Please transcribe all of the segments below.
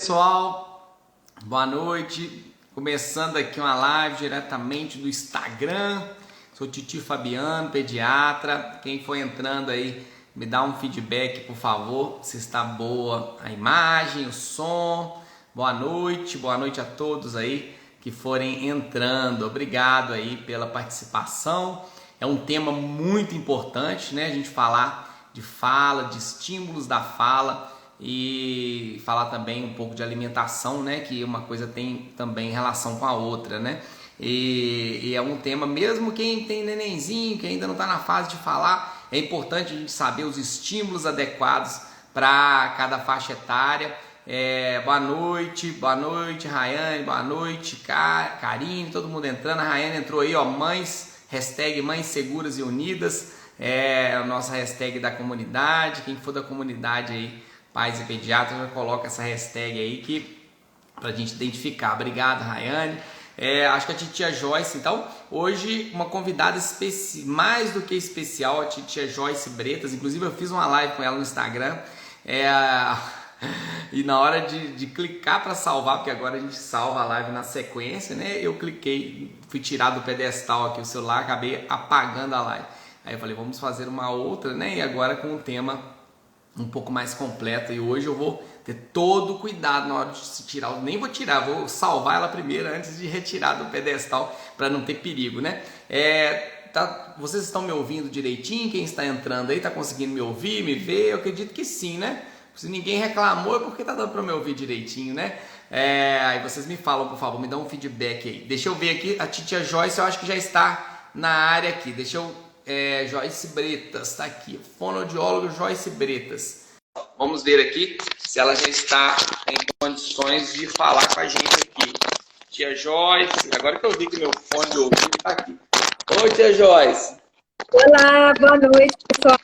Pessoal, boa noite. Começando aqui uma live diretamente do Instagram. Sou Titi Fabiano, pediatra. Quem for entrando aí, me dá um feedback, por favor, se está boa a imagem, o som. Boa noite a todos aí que forem entrando. Obrigado aí pela participação. É um tema muito importante, né? A gente falar de fala, de estímulos da fala e falar também um pouco de alimentação, né? Que uma coisa tem também relação com a outra, né? E é um tema, mesmo quem tem nenenzinho, que ainda não está na fase de falar, é importante a gente saber os estímulos adequados para cada faixa etária. Boa noite, Rayane, boa noite, Karine, todo mundo entrando. A Rayane entrou aí, ó, mães, hashtag Mães Seguras e Unidas, a nossa hashtag da comunidade. Quem for da comunidade aí, pais e pediatras, já coloca essa hashtag aí que pra gente identificar. Obrigado, Rayane. Acho que a titia Joyce, então, hoje uma convidada mais do que especial, a titia Joyce Bretas. Inclusive eu fiz uma live com ela no Instagram, e na hora de clicar para salvar, porque agora a gente salva a live na sequência, né? Eu cliquei, fui tirar do pedestal aqui o celular, acabei apagando a live. Aí eu falei, vamos fazer uma outra, né? E agora com um tema um pouco mais completo, e hoje eu vou ter todo o cuidado na hora de se tirar. Nem vou tirar, vou salvar ela primeiro antes de retirar do pedestal para não ter perigo, né? Vocês estão me ouvindo direitinho? Quem está entrando aí está conseguindo me ouvir, me ver? Eu acredito que sim, né? Se ninguém reclamou é porque tá dando para me ouvir direitinho, né? Aí vocês me falam, por favor, me dão um feedback aí. Deixa eu ver aqui, a titia Joyce eu acho que já está na área aqui. Deixa eu... Joyce Bretas, tá aqui, fonoaudiólogo Joyce Bretas. Vamos ver aqui se ela já está em condições de falar com a gente aqui. Tia Joyce, agora que eu vi que meu fone de ouvido tá aqui. Oi, tia Joyce. Olá, boa noite, pessoal.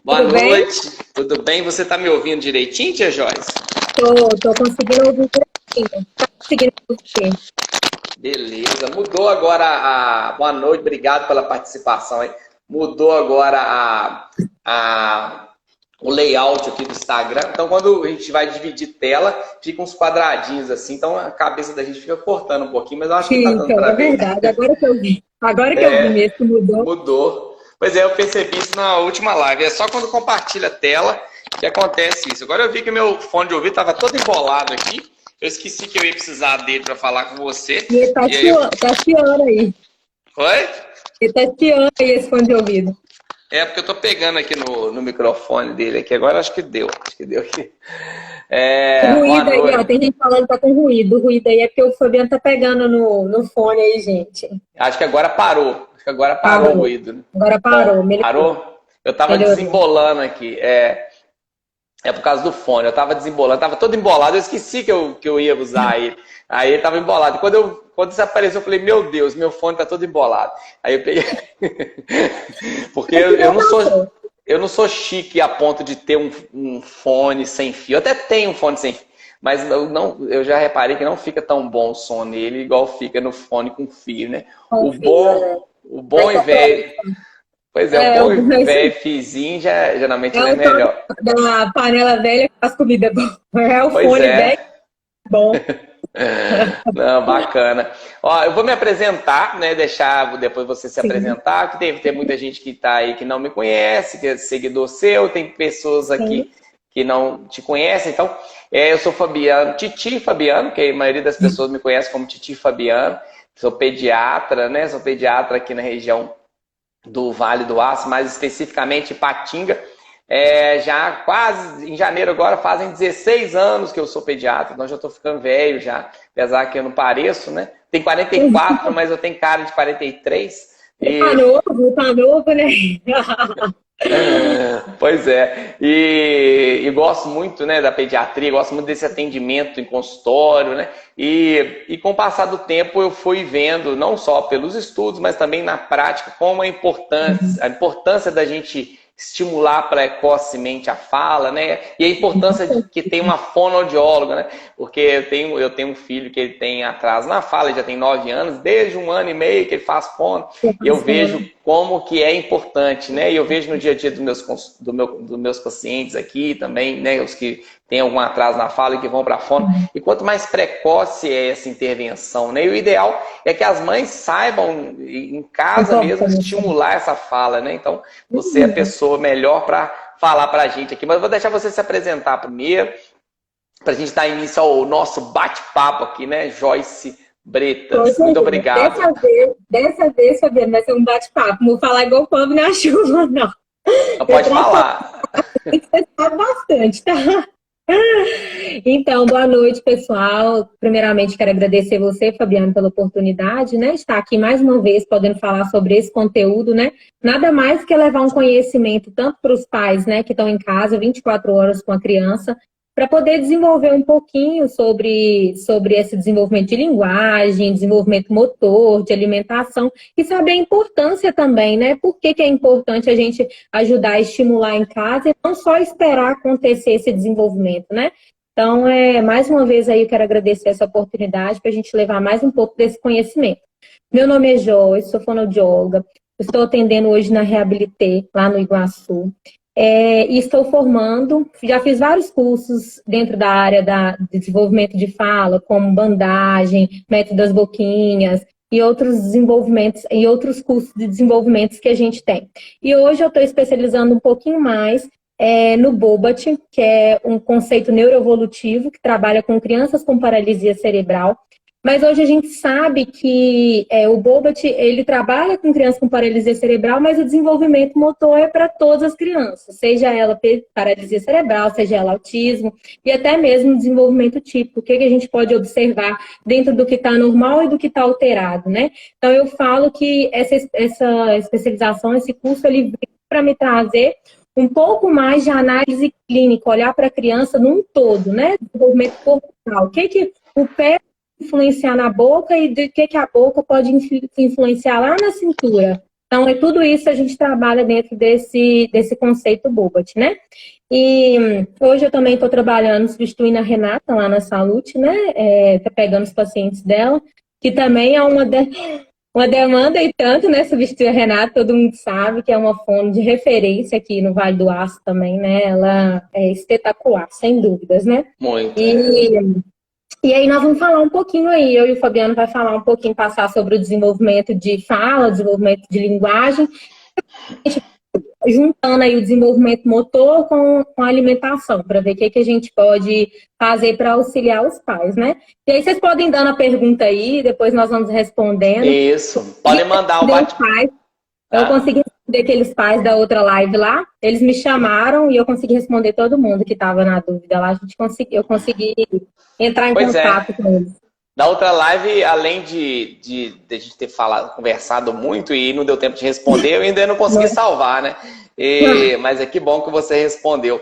Boa noite, tudo bem? Você tá me ouvindo direitinho, tia Joyce? Tô conseguindo ouvir direitinho. Tá conseguindo ouvir. Beleza, mudou agora boa noite, obrigado pela participação aí. Mudou agora o layout aqui do Instagram. Então, quando a gente vai dividir tela, fica uns quadradinhos assim. Então, a cabeça da gente fica cortando um pouquinho, mas eu acho que tá dando pra ver. É verdade, agora que eu vi. Agora que eu vi mesmo que mudou. Mudou. Pois é, eu percebi isso na última live. É só quando compartilha a tela que acontece isso. Agora eu vi que meu fone de ouvido estava todo embolado aqui. Eu esqueci que eu ia precisar dele para falar com você. E ele tá chiando aí. Oi? Ele tá chiando aí esse fone de ouvido. Porque eu tô pegando aqui no microfone dele aqui. Agora acho que deu. Aqui. Ruído aí, ó. Tem gente falando que tá com ruído. O ruído aí é porque o Fabiano tá pegando no fone aí, gente. Acho que agora parou. Agora parou o ruído. Né? Agora parou. Melhorou. Parou? Eu tava desembolando aqui. É por causa do fone. Eu tava desembolando, tava todo embolado. Eu esqueci que eu ia usar ele. Aí ele tava embolado. Quando isso apareceu, eu falei, meu Deus, meu fone tá todo embolado. Aí eu peguei. Porque eu não sou chique a ponto de ter um fone sem fio. Eu até tenho um fone sem fio. Mas eu já reparei que não fica tão bom o som nele, igual fica no fone com fio, né? O bom e velho. Pois é, o bom e velho fizinho geralmente é melhor. Da panela velha que faz comida boa. É o fone velho bom. Não, bacana. Ó, eu vou me apresentar, né? Deixar depois você se apresentar, que deve ter muita gente que tá aí que não me conhece, que é seguidor seu, tem pessoas aqui que não te conhecem. Então, eu sou Fabiano, Titi Fabiano, que a maioria das pessoas me conhece como Titi Fabiano. Sou pediatra, né? Sou pediatra aqui na região do Vale do Aço, mais especificamente Ipatinga. Já quase, em janeiro agora, fazem 16 anos que eu sou pediatra, então já estou ficando velho já, apesar que eu não pareço, né? Tenho 44, mas eu tenho cara de 43. Tá novo, né? Pois é, e gosto muito, né, da pediatria, gosto muito desse atendimento em consultório, né? E com o passar do tempo eu fui vendo, não só pelos estudos, mas também na prática, como a importância da gente estimular precocemente a fala, né? E a importância de que tem uma fonoaudióloga, né? Porque eu tenho um filho que ele tem atraso na fala, ele já tem 9 anos, desde 1 ano e meio que ele faz fono, e eu vejo como que é importante, né? E eu vejo no dia a dia dos meus pacientes aqui também, né? Os que tem algum atraso na fala e que vão para a fono. E quanto mais precoce é essa intervenção, né? E o ideal é que as mães saibam, em casa mesmo, estimular essa fala, né? Então, você é a pessoa melhor para falar para a gente aqui. Mas eu vou deixar você se apresentar primeiro, para a gente dar início ao nosso bate-papo aqui, né? Joyce Bretas. Muito obrigado. Dessa vez, Fabiano, vai ser um bate-papo. Não vou falar igual o povo na chuva, não. Pode falar. Você sabe bastante, tá? Então, boa noite, pessoal. Primeiramente, quero agradecer você, Fabiano, pela oportunidade, né? Estar aqui mais uma vez podendo falar sobre esse conteúdo, né? Nada mais que levar um conhecimento tanto para os pais, né, que estão em casa 24 horas com a criança, para poder desenvolver um pouquinho sobre esse desenvolvimento de linguagem, desenvolvimento motor, de alimentação, e saber a importância também, né? Por que é importante a gente ajudar a estimular em casa e não só esperar acontecer esse desenvolvimento, né? Então, mais uma vez aí eu quero agradecer essa oportunidade para a gente levar mais um pouco desse conhecimento. Meu nome é Joyce, sou fonoaudióloga, estou atendendo hoje na Reabilité, lá no Iguaçu. E estou formando, já fiz vários cursos dentro da área de desenvolvimento de fala, como bandagem, método das boquinhas e outros desenvolvimentos, e outros cursos de desenvolvimentos que a gente tem. E hoje eu estou especializando um pouquinho mais no BOBAT, que é um conceito neuroevolutivo que trabalha com crianças com paralisia cerebral. Mas hoje a gente sabe que o BOBAT, ele trabalha com crianças com paralisia cerebral, mas o desenvolvimento motor é para todas as crianças, seja ela paralisia cerebral, seja ela autismo, e até mesmo desenvolvimento típico, o que a gente pode observar dentro do que está normal e do que está alterado, né? Então eu falo que essa especialização, esse curso, ele vem para me trazer um pouco mais de análise clínica, olhar para a criança num todo, né? Desenvolvimento corporal, o que o pé influenciar na boca e do que a boca pode influenciar lá na cintura. Então, tudo isso a gente trabalha dentro desse conceito BOBAT, né? E hoje eu também estou trabalhando, substituindo a Renata lá na Salute, né? Tá pegando os pacientes dela, que também é uma demanda e tanto, né? Substituir a Renata, todo mundo sabe que é uma fono de referência aqui no Vale do Aço também, né? Ela é espetacular, sem dúvidas, né? Muito. E aí nós vamos falar um pouquinho aí, eu e o Fabiano vai falar um pouquinho, passar sobre o desenvolvimento de fala, desenvolvimento de linguagem, juntando aí o desenvolvimento motor com a alimentação, para ver o que a gente pode fazer para auxiliar os pais, né? E aí vocês podem dar a pergunta aí, depois nós vamos respondendo. Isso, podem mandar o bate-papo. Eu consegui responder aqueles pais da outra live lá, eles me chamaram e eu consegui responder todo mundo que estava na dúvida lá. Eu consegui entrar em contato com eles. Na outra live, além de a gente ter conversado muito e não deu tempo de responder, eu ainda não consegui salvar, né? Mas que bom que você respondeu.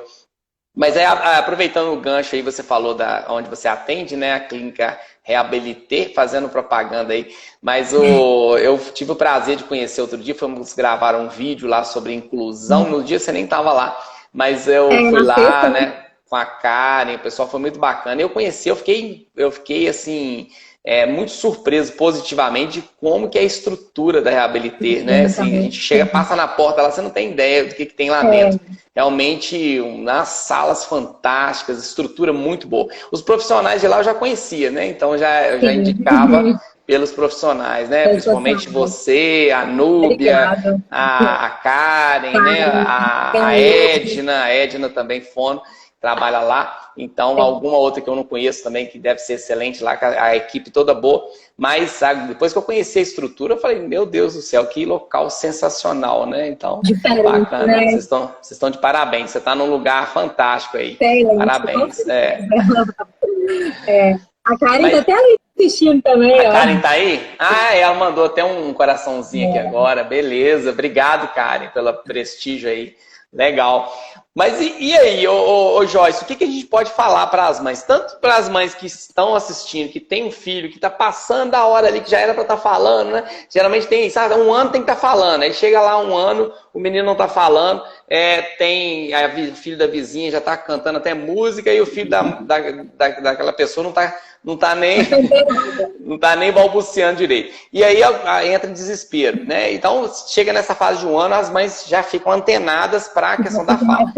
Mas aproveitando o gancho aí, você falou onde você atende, né? A clínica Reabilité, fazendo propaganda aí. Mas eu tive o prazer de conhecer outro dia, fomos gravar um vídeo lá sobre inclusão. No dia você nem estava lá, mas eu fui lá, né? Com a Karen, o pessoal foi muito bacana. Eu conheci, eu fiquei assim, muito surpreso positivamente de como que é a estrutura da Reabilité, né? Assim, a gente chega, passa na porta lá, você não tem ideia do que tem lá dentro. Realmente, nas salas fantásticas, estrutura muito boa. Os profissionais de lá eu já conhecia, né? Então eu já indicava pelos profissionais, né? Principalmente você, a Núbia, a Karen, né? A Edna também, fono, trabalha lá. Então, alguma outra que eu não conheço também, que deve ser excelente lá, a equipe toda boa. Mas, sabe, depois que eu conheci a estrutura, eu falei, meu Deus do céu, que local sensacional, né? Então, bacana. Né? Vocês estão de parabéns. Você está num lugar fantástico aí. Parabéns. A Karen está até ali assistindo também. A Karen tá aí? Ela mandou até um coraçãozinho aqui agora. Beleza. Obrigado, Karen, pelo prestígio aí. Legal. Mas e aí, Joyce, o que a gente pode falar para as mães? Tanto para as mães que estão assistindo, que tem um filho, que está passando a hora ali, que já era para estar falando, né? Geralmente tem, sabe, 1 ano tem que estar falando. Aí chega lá 1 ano, o menino não está falando, tem o filho da vizinha já está cantando até música e o filho daquela pessoa não tá nem balbuciando direito. E aí entra em desespero, né? Então, chega nessa fase de 1 ano, as mães já ficam antenadas para a questão da fala.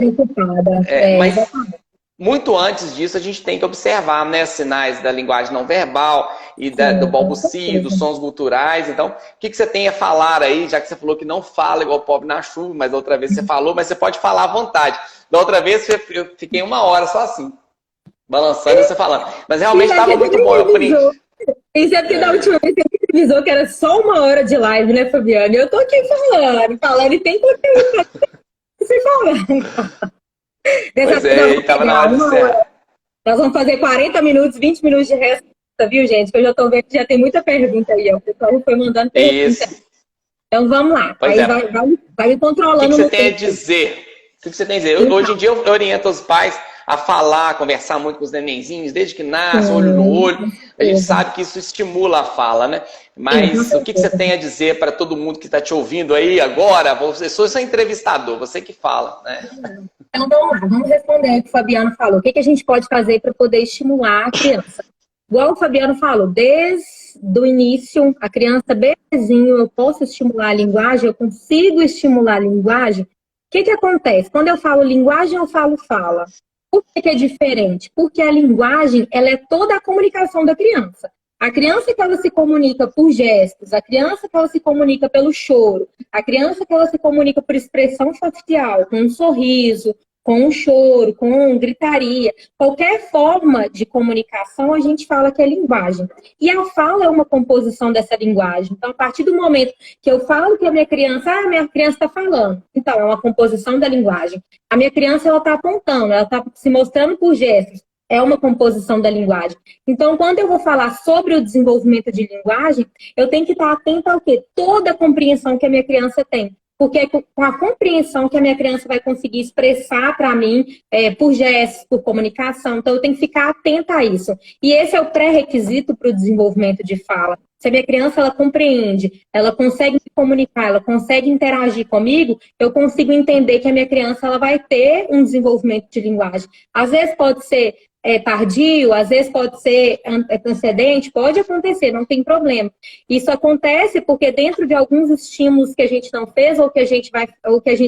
muito antes disso, a gente tem que observar, né, sinais da linguagem não verbal e do balbucio, dos sons guturais. Então, o que você tem a falar aí, já que você falou que não fala igual o pobre na chuva, mas da outra vez você falou, mas você pode falar à vontade. Da outra vez eu fiquei 1 hora só assim, balançando e você falando. Mas realmente estava muito bom, eu aprendi. Isso é porque da última vez você me avisou que era só 1 hora de live, né, Fabiana? Eu tô aqui falando, e tem conteúdo pra você falando. Pois é, aí tava na hora de ser. Nós vamos fazer 40 minutos, 20 minutos de resto, viu, gente? Que eu já tô vendo que já tem muita pergunta aí, ó. O pessoal já foi mandando pergunta. Isso. Então vamos lá. Pois aí é. vai me controlando. O que você tem a dizer? O que você tem a dizer? Então. Hoje em dia eu oriento os pais a falar, a conversar muito com os nenenzinhos, desde que nasce, olho no olho. A gente sabe que isso estimula a fala, né? Mas o que você tem a dizer para todo mundo que está te ouvindo aí agora? Você sou seu entrevistador, você que fala, né? Então vamos lá, vamos responder o que o Fabiano falou. O que a gente pode fazer para poder estimular a criança? Igual o Fabiano falou, desde o início, a criança bebezinho, eu posso estimular a linguagem, eu consigo estimular a linguagem. O que acontece? Quando eu falo linguagem, eu falo fala. Por que é diferente? Porque a linguagem, ela é toda a comunicação da criança. A criança que ela se comunica por gestos, a criança que ela se comunica pelo choro, a criança que ela se comunica por expressão facial, com um sorriso, com um choro, com gritaria, qualquer forma de comunicação a gente fala que é linguagem. E a fala é uma composição dessa linguagem. Então, a partir do momento que eu falo que a minha criança está falando, então é uma composição da linguagem. A minha criança, ela está apontando, ela está se mostrando por gestos. É uma composição da linguagem. Então, quando eu vou falar sobre o desenvolvimento de linguagem, eu tenho que estar atenta ao quê? Toda a compreensão que a minha criança tem. Porque é com a compreensão que a minha criança vai conseguir expressar para mim, por gestos, por comunicação. Então, eu tenho que ficar atenta a isso. E esse é o pré-requisito para o desenvolvimento de fala. Se a minha criança, ela compreende, ela consegue se comunicar, ela consegue interagir comigo, eu consigo entender que a minha criança, ela vai ter um desenvolvimento de linguagem. Às vezes pode ser tardio, às vezes pode ser antecedente, pode acontecer, não tem problema. Isso acontece porque dentro de alguns estímulos que a gente não fez ou que a gente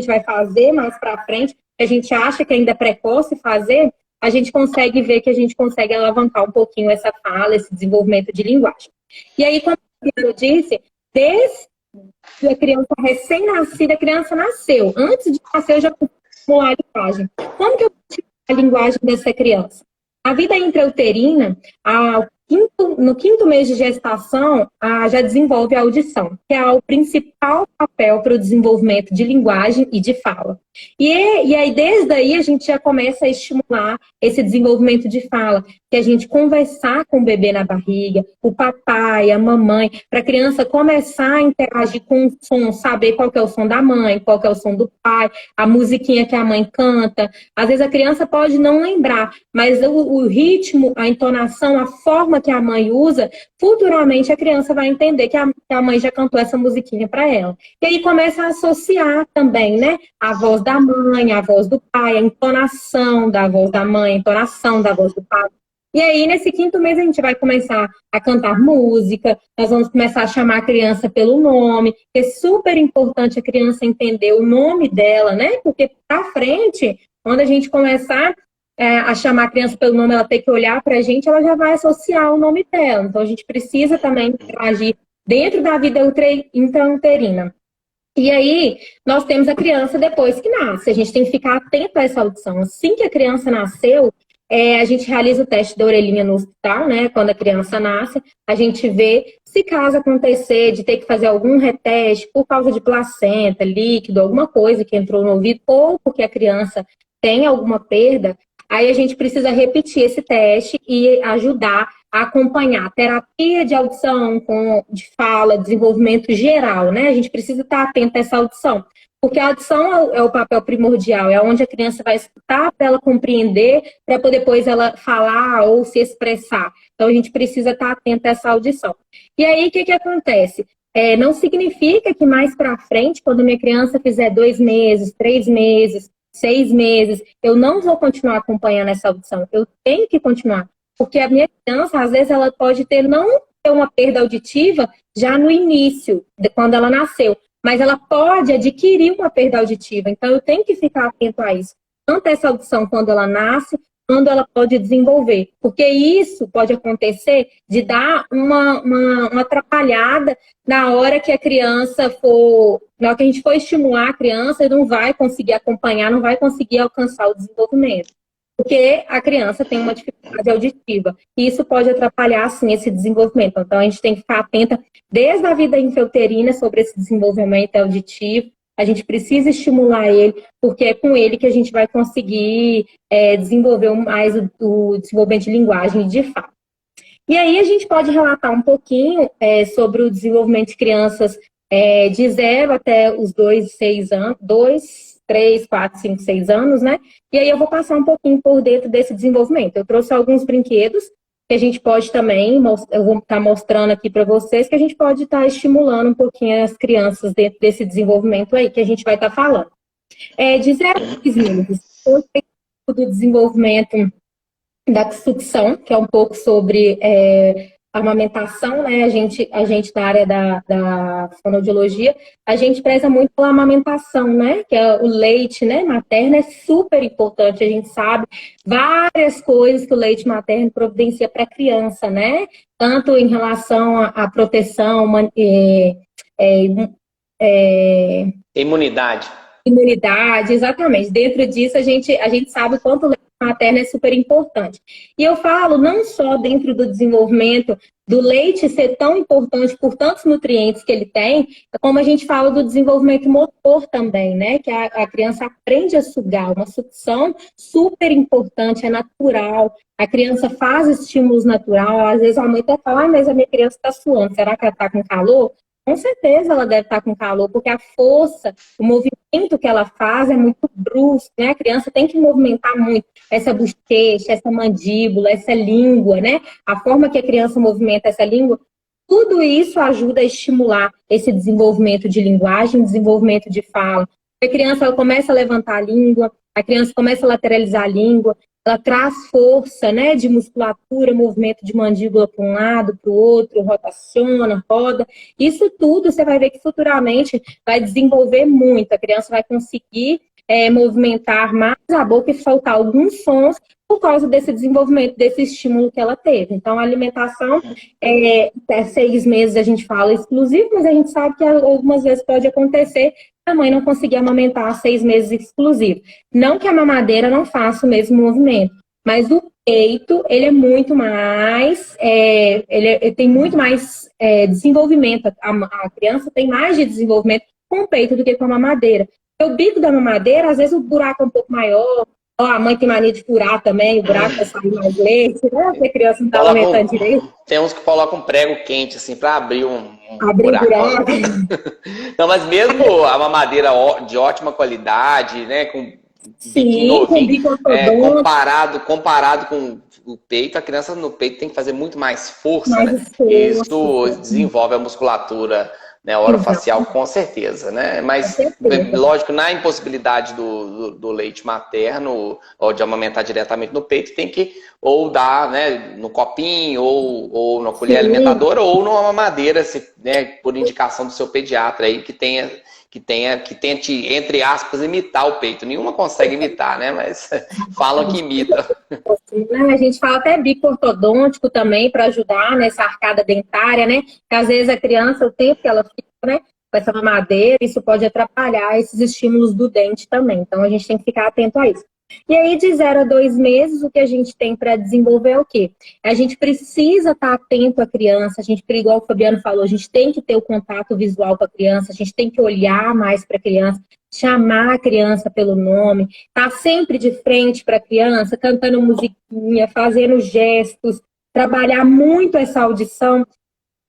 vai fazer mais para frente, que a gente acha que ainda é precoce fazer, a gente consegue ver que a gente consegue alavancar um pouquinho essa fala, esse desenvolvimento de linguagem. E aí, como eu disse, desde a criança recém-nascida, a criança nasceu. Antes de nascer, eu já estimular a linguagem. Como que eu estimulo a linguagem dessa criança? A vida intrauterina, no 5º mês de gestação, já desenvolve a audição, que é o principal papel para o desenvolvimento de linguagem e de fala. E aí, desde aí, a gente já começa a estimular esse desenvolvimento de fala, que a gente conversar com o bebê na barriga, o papai, a mamãe, para a criança começar a interagir com o som, saber qual que é o som da mãe, qual que é o som do pai, a musiquinha que a mãe canta. Às vezes a criança pode não lembrar, mas o ritmo, a entonação, a forma que a mãe usa, futuramente a criança vai entender que a mãe já cantou essa musiquinha para ela. E aí começa a associar também, né? A voz da mãe, a voz do pai, a entonação da voz da mãe, a entonação da voz do pai. E aí, nesse 5º mês, a gente vai começar a cantar música, nós vamos começar a chamar a criança pelo nome. É super importante a criança entender o nome dela, né? Porque pra frente, quando a gente começar a chamar a criança pelo nome, ela tem que olhar pra gente, ela já vai associar o nome dela. Então, a gente precisa também interagir dentro da vida intrauterina. E aí, nós temos a criança depois que nasce. A gente tem que ficar atento a essa audição. Assim que a criança nasceu, a gente realiza o teste da orelhinha no hospital, né? Quando a criança nasce, a gente vê se caso acontecer de ter que fazer algum reteste por causa de placenta, líquido, alguma coisa que entrou no ouvido, ou porque a criança tem alguma perda, aí a gente precisa repetir esse teste e ajudar a acompanhar a terapia de audição, de fala, desenvolvimento geral, né? A gente precisa estar atento a essa audição. Porque a audição é o papel primordial, é onde a criança vai escutar para ela compreender, para poder depois ela falar ou se expressar. Então, a gente precisa estar atento a essa audição. E aí, o que acontece? Não significa que mais para frente, quando minha criança fizer 2 meses, 3 meses, 6 meses, eu não vou continuar acompanhando essa audição. Eu tenho que continuar. Porque a minha criança, às vezes, ela pode não ter uma perda auditiva já no início, quando ela nasceu. Mas ela pode adquirir uma perda auditiva. Então, eu tenho que ficar atento a isso. Tanto essa audição quando ela nasce, quando ela pode desenvolver. Porque isso pode acontecer de dar uma atrapalhada na hora que a criança for... Na hora que a gente for estimular a criança, ele não vai conseguir acompanhar, não vai conseguir alcançar o desenvolvimento. Porque a criança tem uma dificuldade auditiva. E isso pode atrapalhar, sim, esse desenvolvimento. Então, a gente tem que ficar atenta desde a vida intrauterina sobre esse desenvolvimento auditivo. A gente precisa estimular ele, porque é com ele que a gente vai conseguir desenvolver mais o desenvolvimento de linguagem de fato. E aí a gente pode relatar um pouquinho sobre o desenvolvimento de crianças de 0 até os 2, 6 anos, 2, 3, 4, 5, 6 anos, né? E aí eu vou passar um pouquinho por dentro desse desenvolvimento. Eu trouxe alguns brinquedos que a gente pode também, eu vou estar mostrando aqui para vocês, que a gente pode estar estimulando um pouquinho as crianças dentro desse desenvolvimento aí, que a gente vai estar falando. De 0 a 6 meses, do desenvolvimento da sucção, que é um pouco sobre amamentação, né? A gente na área da fonoaudiologia, a gente preza muito pela amamentação, né? Que é o leite, né, materno é super importante. A gente sabe várias coisas que o leite materno providencia para a criança, né? Tanto em relação à proteção, imunidade. Imunidade, exatamente. Dentro disso, a gente sabe o quanto o leite materno é super importante. E eu falo não só dentro do desenvolvimento do leite ser tão importante por tantos nutrientes que ele tem, como a gente fala do desenvolvimento motor também, né? Que a criança aprende a sugar, uma sucção super importante, é natural. A criança faz estímulos naturais, às vezes a mãe até fala, mas a minha criança está suando, será que ela está com calor? Com certeza ela deve estar com calor, porque a força, o movimento que ela faz é muito brusco, né? A criança tem que movimentar muito essa bochecha, essa mandíbula, essa língua, né? A forma que a criança movimenta essa língua, tudo isso ajuda a estimular esse desenvolvimento de linguagem, desenvolvimento de fala. A criança ela começa a levantar a língua, a criança começa a lateralizar a língua, ela traz força, né, de musculatura, movimento de mandíbula para um lado, para o outro, rotaciona, roda. Isso tudo você vai ver que futuramente vai desenvolver muito. A criança vai conseguir movimentar mais a boca e soltar alguns sons por causa desse desenvolvimento, desse estímulo que ela teve. Então, a alimentação, até 6 meses a gente fala exclusivo, mas a gente sabe que algumas vezes pode acontecer a mãe não conseguir amamentar 6 meses exclusivo. Não que a mamadeira não faça o mesmo movimento, mas o peito, ele é muito mais, ele tem muito mais desenvolvimento. A criança tem mais de desenvolvimento com o peito do que com a mamadeira. O bico da mamadeira, às vezes o buraco é um pouco maior, a mãe tem mania de furar também, o buraco vai sair mais leite, né? Porque a criança não está alimentando direito. Tem uns que colocam um prego quente, assim, para abrir um buraco. Não, mas mesmo a mamadeira de ótima qualidade, né, com biquinho novinho, comparado com o peito, a criança no peito tem que fazer muito mais força, né? Isso desenvolve a musculatura, né, orofacial, com certeza, né? Mas, lógico, na impossibilidade do leite materno ou de amamentar diretamente no peito, tem que ou dar, né, no copinho, ou na colher alimentadora, ou numa mamadeira, né, por indicação do seu pediatra aí, que tente, entre aspas, imitar o peito. Nenhuma consegue imitar, né? Mas falam que imita. A gente fala até bico ortodôntico também para ajudar nessa arcada dentária, né? Que às vezes a criança, o tempo que ela fica, né, com essa mamadeira, isso pode atrapalhar esses estímulos do dente também. Então a gente tem que ficar atento a isso. E aí, de 0 a 2 meses, o que a gente tem para desenvolver é o quê? A gente precisa estar atento à criança, a gente, igual o Fabiano falou, a gente tem que ter o contato visual com a criança, a gente tem que olhar mais para a criança, chamar a criança pelo nome, estar sempre de frente para a criança, cantando musiquinha, fazendo gestos, trabalhar muito essa audição.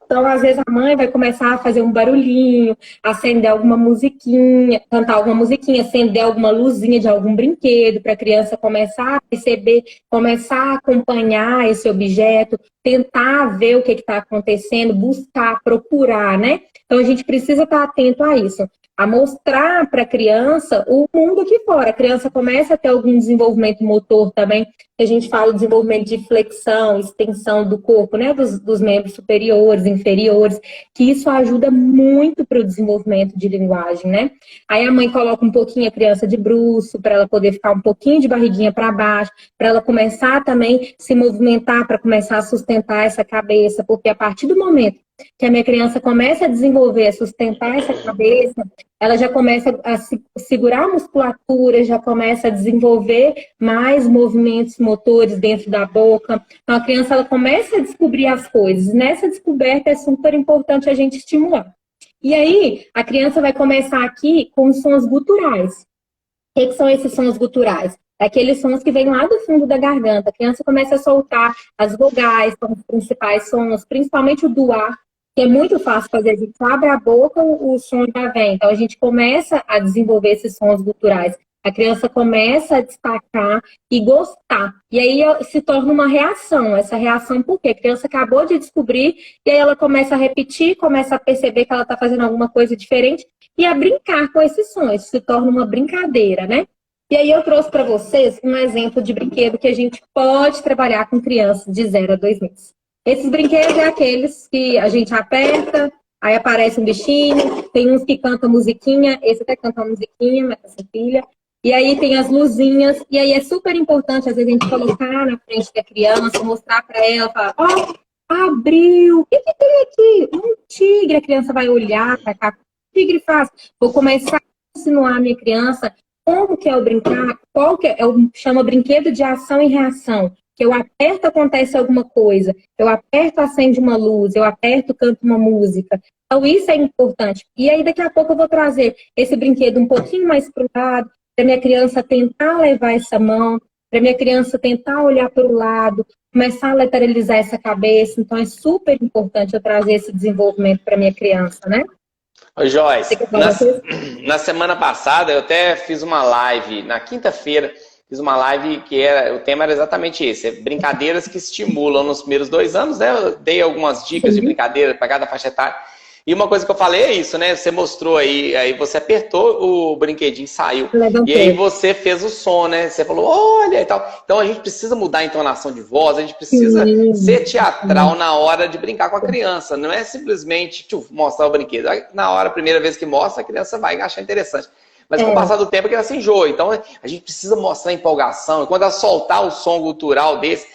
Então, às vezes, a mãe vai começar a fazer um barulhinho, acender alguma musiquinha, cantar alguma musiquinha, acender alguma luzinha de algum brinquedo, para a criança começar a perceber, começar a acompanhar esse objeto, tentar ver o que está acontecendo, buscar, procurar, né? Então, a gente precisa estar atento a isso, a mostrar para a criança o mundo aqui fora. A criança começa a ter algum desenvolvimento motor também que a gente fala do desenvolvimento de flexão, extensão do corpo, né, dos membros superiores, inferiores, que isso ajuda muito para o desenvolvimento de linguagem, né? Aí a mãe coloca um pouquinho a criança de bruço, para ela poder ficar um pouquinho de barriguinha para baixo, para ela começar também se movimentar, para começar a sustentar essa cabeça, porque a partir do momento que a minha criança começa a desenvolver, a sustentar essa cabeça, ela já começa a segurar a musculatura, já começa a desenvolver mais movimentos motores dentro da boca. Então, a criança ela começa a descobrir as coisas. Nessa descoberta é super importante a gente estimular. E aí, a criança vai começar aqui com os sons guturais. O que são esses sons guturais? É aqueles sons que vêm lá do fundo da garganta. A criança começa a soltar as vogais, são os principais sons, principalmente o do ar, que é muito fácil fazer. A gente abre a boca, o som já vem. Então, a gente começa a desenvolver esses sons guturais. A criança começa a destacar e gostar. E aí se torna uma reação. Essa reação por quê? A criança acabou de descobrir e aí ela começa a repetir, começa a perceber que ela está fazendo alguma coisa diferente e a brincar com esses sons. Se torna uma brincadeira, né? E aí eu trouxe para vocês um exemplo de brinquedo que a gente pode trabalhar com crianças de 0 a 2 meses. Esses brinquedos é aqueles que a gente aperta, aí aparece um bichinho, tem uns que cantam musiquinha, esse até canta uma musiquinha, mas essa filha. E aí tem as luzinhas, e aí é super importante, às vezes, a gente colocar na frente da criança, mostrar para ela, falar, ó, abriu, o que tem aqui? Um tigre, a criança vai olhar para cá, o que o tigre faz? Vou começar a ensinar a minha criança como que é o brincar, qual que é, chama brinquedo de ação e reação. Que eu aperto, acontece alguma coisa. Eu aperto, acende uma luz. Eu aperto, canto uma música. Então, isso é importante. E aí, daqui a pouco, eu vou trazer esse brinquedo um pouquinho mais para o lado, para minha criança tentar levar essa mão, para minha criança tentar olhar para o lado, começar a lateralizar essa cabeça. Então, é super importante eu trazer esse desenvolvimento para minha criança, né? Ô, Joyce, na semana passada, eu até fiz uma live, na quinta-feira, fiz uma live que o tema era exatamente esse, brincadeiras que estimulam nos primeiros 2 anos, né? Eu dei algumas dicas de brincadeira para cada faixa etária. E uma coisa que eu falei é isso, né? Você mostrou aí você apertou o brinquedinho, saiu. E aí você fez o som, né? Você falou, olha e tal. Então a gente precisa mudar a entonação de voz, a gente precisa ser teatral na hora de brincar com a criança. Não é simplesmente mostrar o brinquedo. Na hora, a primeira vez que mostra, a criança vai achar interessante. Mas com o passar do tempo, a criança enjoa. Então, a gente precisa mostrar empolgação. E quando ela soltar o som gutural desse,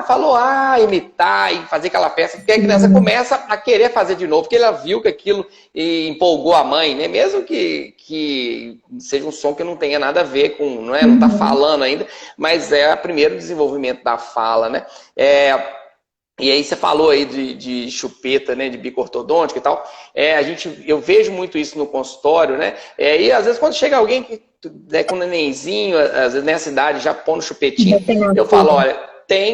falou, imitar e fazer aquela peça, porque a criança começa a querer fazer de novo, porque ela viu que aquilo empolgou a mãe, né? Mesmo que seja um som que não tenha nada a ver com, não está falando ainda, mas é o primeiro desenvolvimento da fala, né? E aí você falou aí de chupeta, né, de bico ortodôntico e tal. Eu vejo muito isso no consultório, né? E às vezes quando chega alguém com um nenenzinho, às vezes nessa idade já põe no chupetinho, eu falo, olha,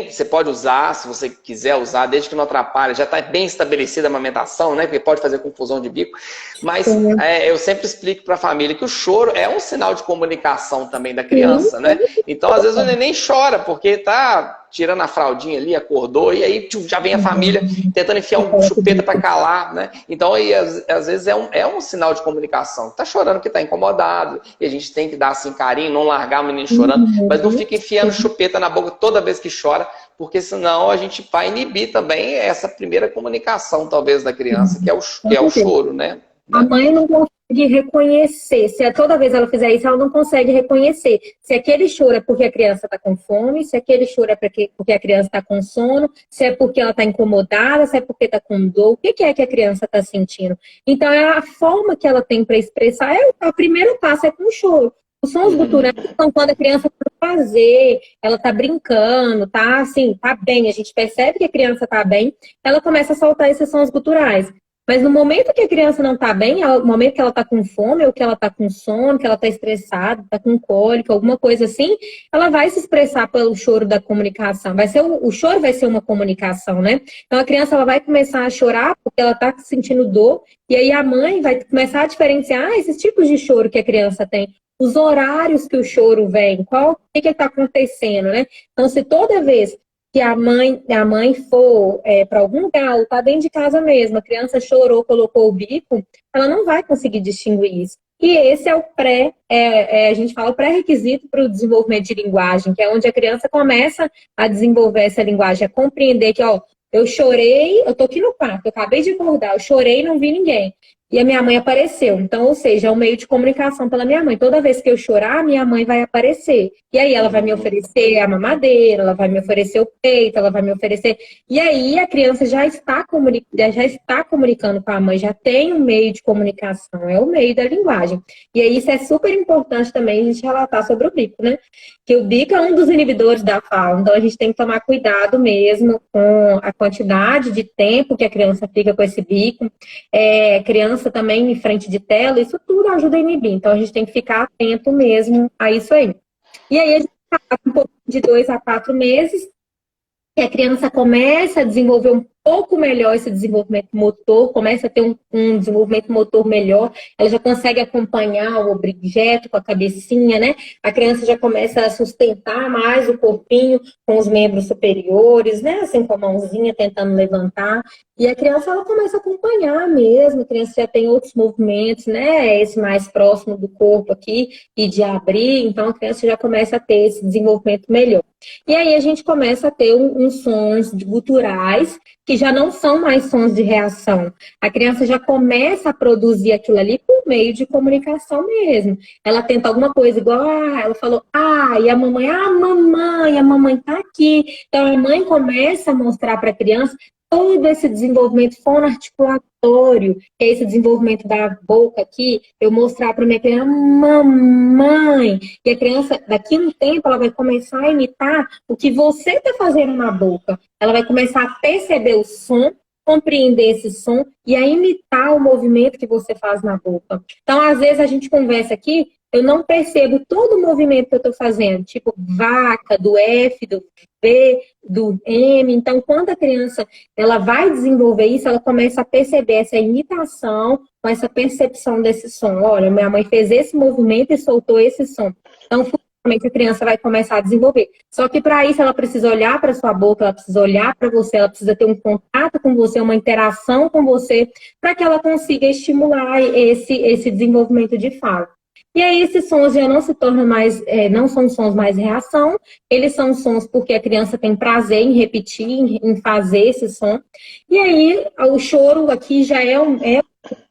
você pode usar, se você quiser usar, desde que não atrapalhe, já está bem estabelecida a amamentação, né? Porque pode fazer confusão de bico. Mas eu sempre explico para a família que o choro é um sinal de comunicação também da criança, né? Então, às vezes o neném chora porque tá tirando a fraldinha ali, acordou, e aí já vem a família tentando enfiar um chupeta para calar, né? Então, aí, às vezes é um sinal de comunicação. Tá chorando porque tá incomodado, e a gente tem que dar assim carinho, não largar o menino chorando, mas não fica enfiando chupeta na boca toda vez que chora, porque senão a gente vai inibir também essa primeira comunicação, talvez, da criança, que é o choro, né? A mãe não consegue reconhecer. Se toda vez ela fizer isso, ela não consegue reconhecer. Se aquele choro é porque a criança está com fome, se aquele choro é porque a criança está com sono, se é porque ela está incomodada, se é porque está com dor, o que é que a criança está sentindo? Então, a forma que ela tem para expressar, o primeiro passo é com o choro. Os sons guturais são quando a criança está fazer, ela está brincando, tá assim, tá bem, a gente percebe que a criança está bem, ela começa a soltar esses sons guturais. Mas no momento que a criança não está bem, no momento que ela está com fome, ou que ela está com sono, que ela está estressada, está com cólica, alguma coisa assim, ela vai se expressar pelo choro da comunicação. O choro vai ser uma comunicação, né? Então a criança ela vai começar a chorar porque ela está sentindo dor, e aí a mãe vai começar a diferenciar esses tipos de choro que a criança tem, os horários que o choro vem, o que está acontecendo, né? Então, se toda vez que a mãe for para algum lugar, ou está dentro de casa mesmo, a criança chorou, colocou o bico, ela não vai conseguir distinguir isso. E esse é o a gente fala o pré-requisito para o desenvolvimento de linguagem, que é onde a criança começa a desenvolver essa linguagem, a compreender que, ó, eu chorei, eu tô aqui no quarto, eu acabei de acordar, eu chorei e não vi ninguém. E a minha mãe apareceu. Então, ou seja, é um meio de comunicação pela minha mãe. Toda vez que eu chorar, minha mãe vai aparecer. E aí ela vai me oferecer a mamadeira, ela vai me oferecer o peito, ela vai me oferecer. E aí a criança já está comunicando com a mãe, já tem um meio de comunicação, é o meio da linguagem. E aí isso é super importante também a gente relatar sobre o bico, né? Que o bico é um dos inibidores da fala. Então a gente tem que tomar cuidado mesmo com a quantidade de tempo que a criança fica com esse bico. Criança também em frente de tela, isso tudo ajuda a inibir. Então a gente tem que ficar atento mesmo a isso aí. E aí a gente está um pouco de 2 a 4 meses, que a criança começa a desenvolver um pouco melhor esse desenvolvimento motor, começa a ter um desenvolvimento motor melhor, ela já consegue acompanhar o objeto com a cabecinha, né? A criança já começa a sustentar mais o corpinho com os membros superiores, né? Assim, com a mãozinha tentando levantar. E a criança, ela começa a acompanhar mesmo, a criança já tem outros movimentos, né? Esse mais próximo do corpo aqui, e de abrir, então a criança já começa a ter esse desenvolvimento melhor. E aí a gente começa a ter uns sons guturais, que já não são mais sons de reação. A criança já começa a produzir aquilo ali por meio de comunicação mesmo. Ela tenta alguma coisa igual, ela falou, e a mamãe tá aqui. Então a mãe começa a mostrar para a criança todo esse desenvolvimento fonoarticulatório, que é esse desenvolvimento da boca aqui, eu mostrar para minha criança, mamãe, e a criança, daqui a um tempo, ela vai começar a imitar o que você está fazendo na boca. Ela vai começar a perceber o som, compreender esse som e a imitar o movimento que você faz na boca. Então, às vezes, a gente conversa aqui, eu não percebo todo o movimento que eu estou fazendo, tipo vaca, do F, do V, do M. Então, quando a criança ela vai desenvolver isso, ela começa a perceber essa imitação, com essa percepção desse som. Olha, minha mãe fez esse movimento e soltou esse som. Então, futuramente a criança vai começar a desenvolver. Só que para isso ela precisa olhar para sua boca, ela precisa olhar para você, ela precisa ter um contato com você, uma interação com você, para que ela consiga estimular esse desenvolvimento de fala. E aí esses sons já não se tornam mais, não são sons mais reação, eles são sons porque a criança tem prazer em repetir, em fazer esse som. E aí o choro aqui já é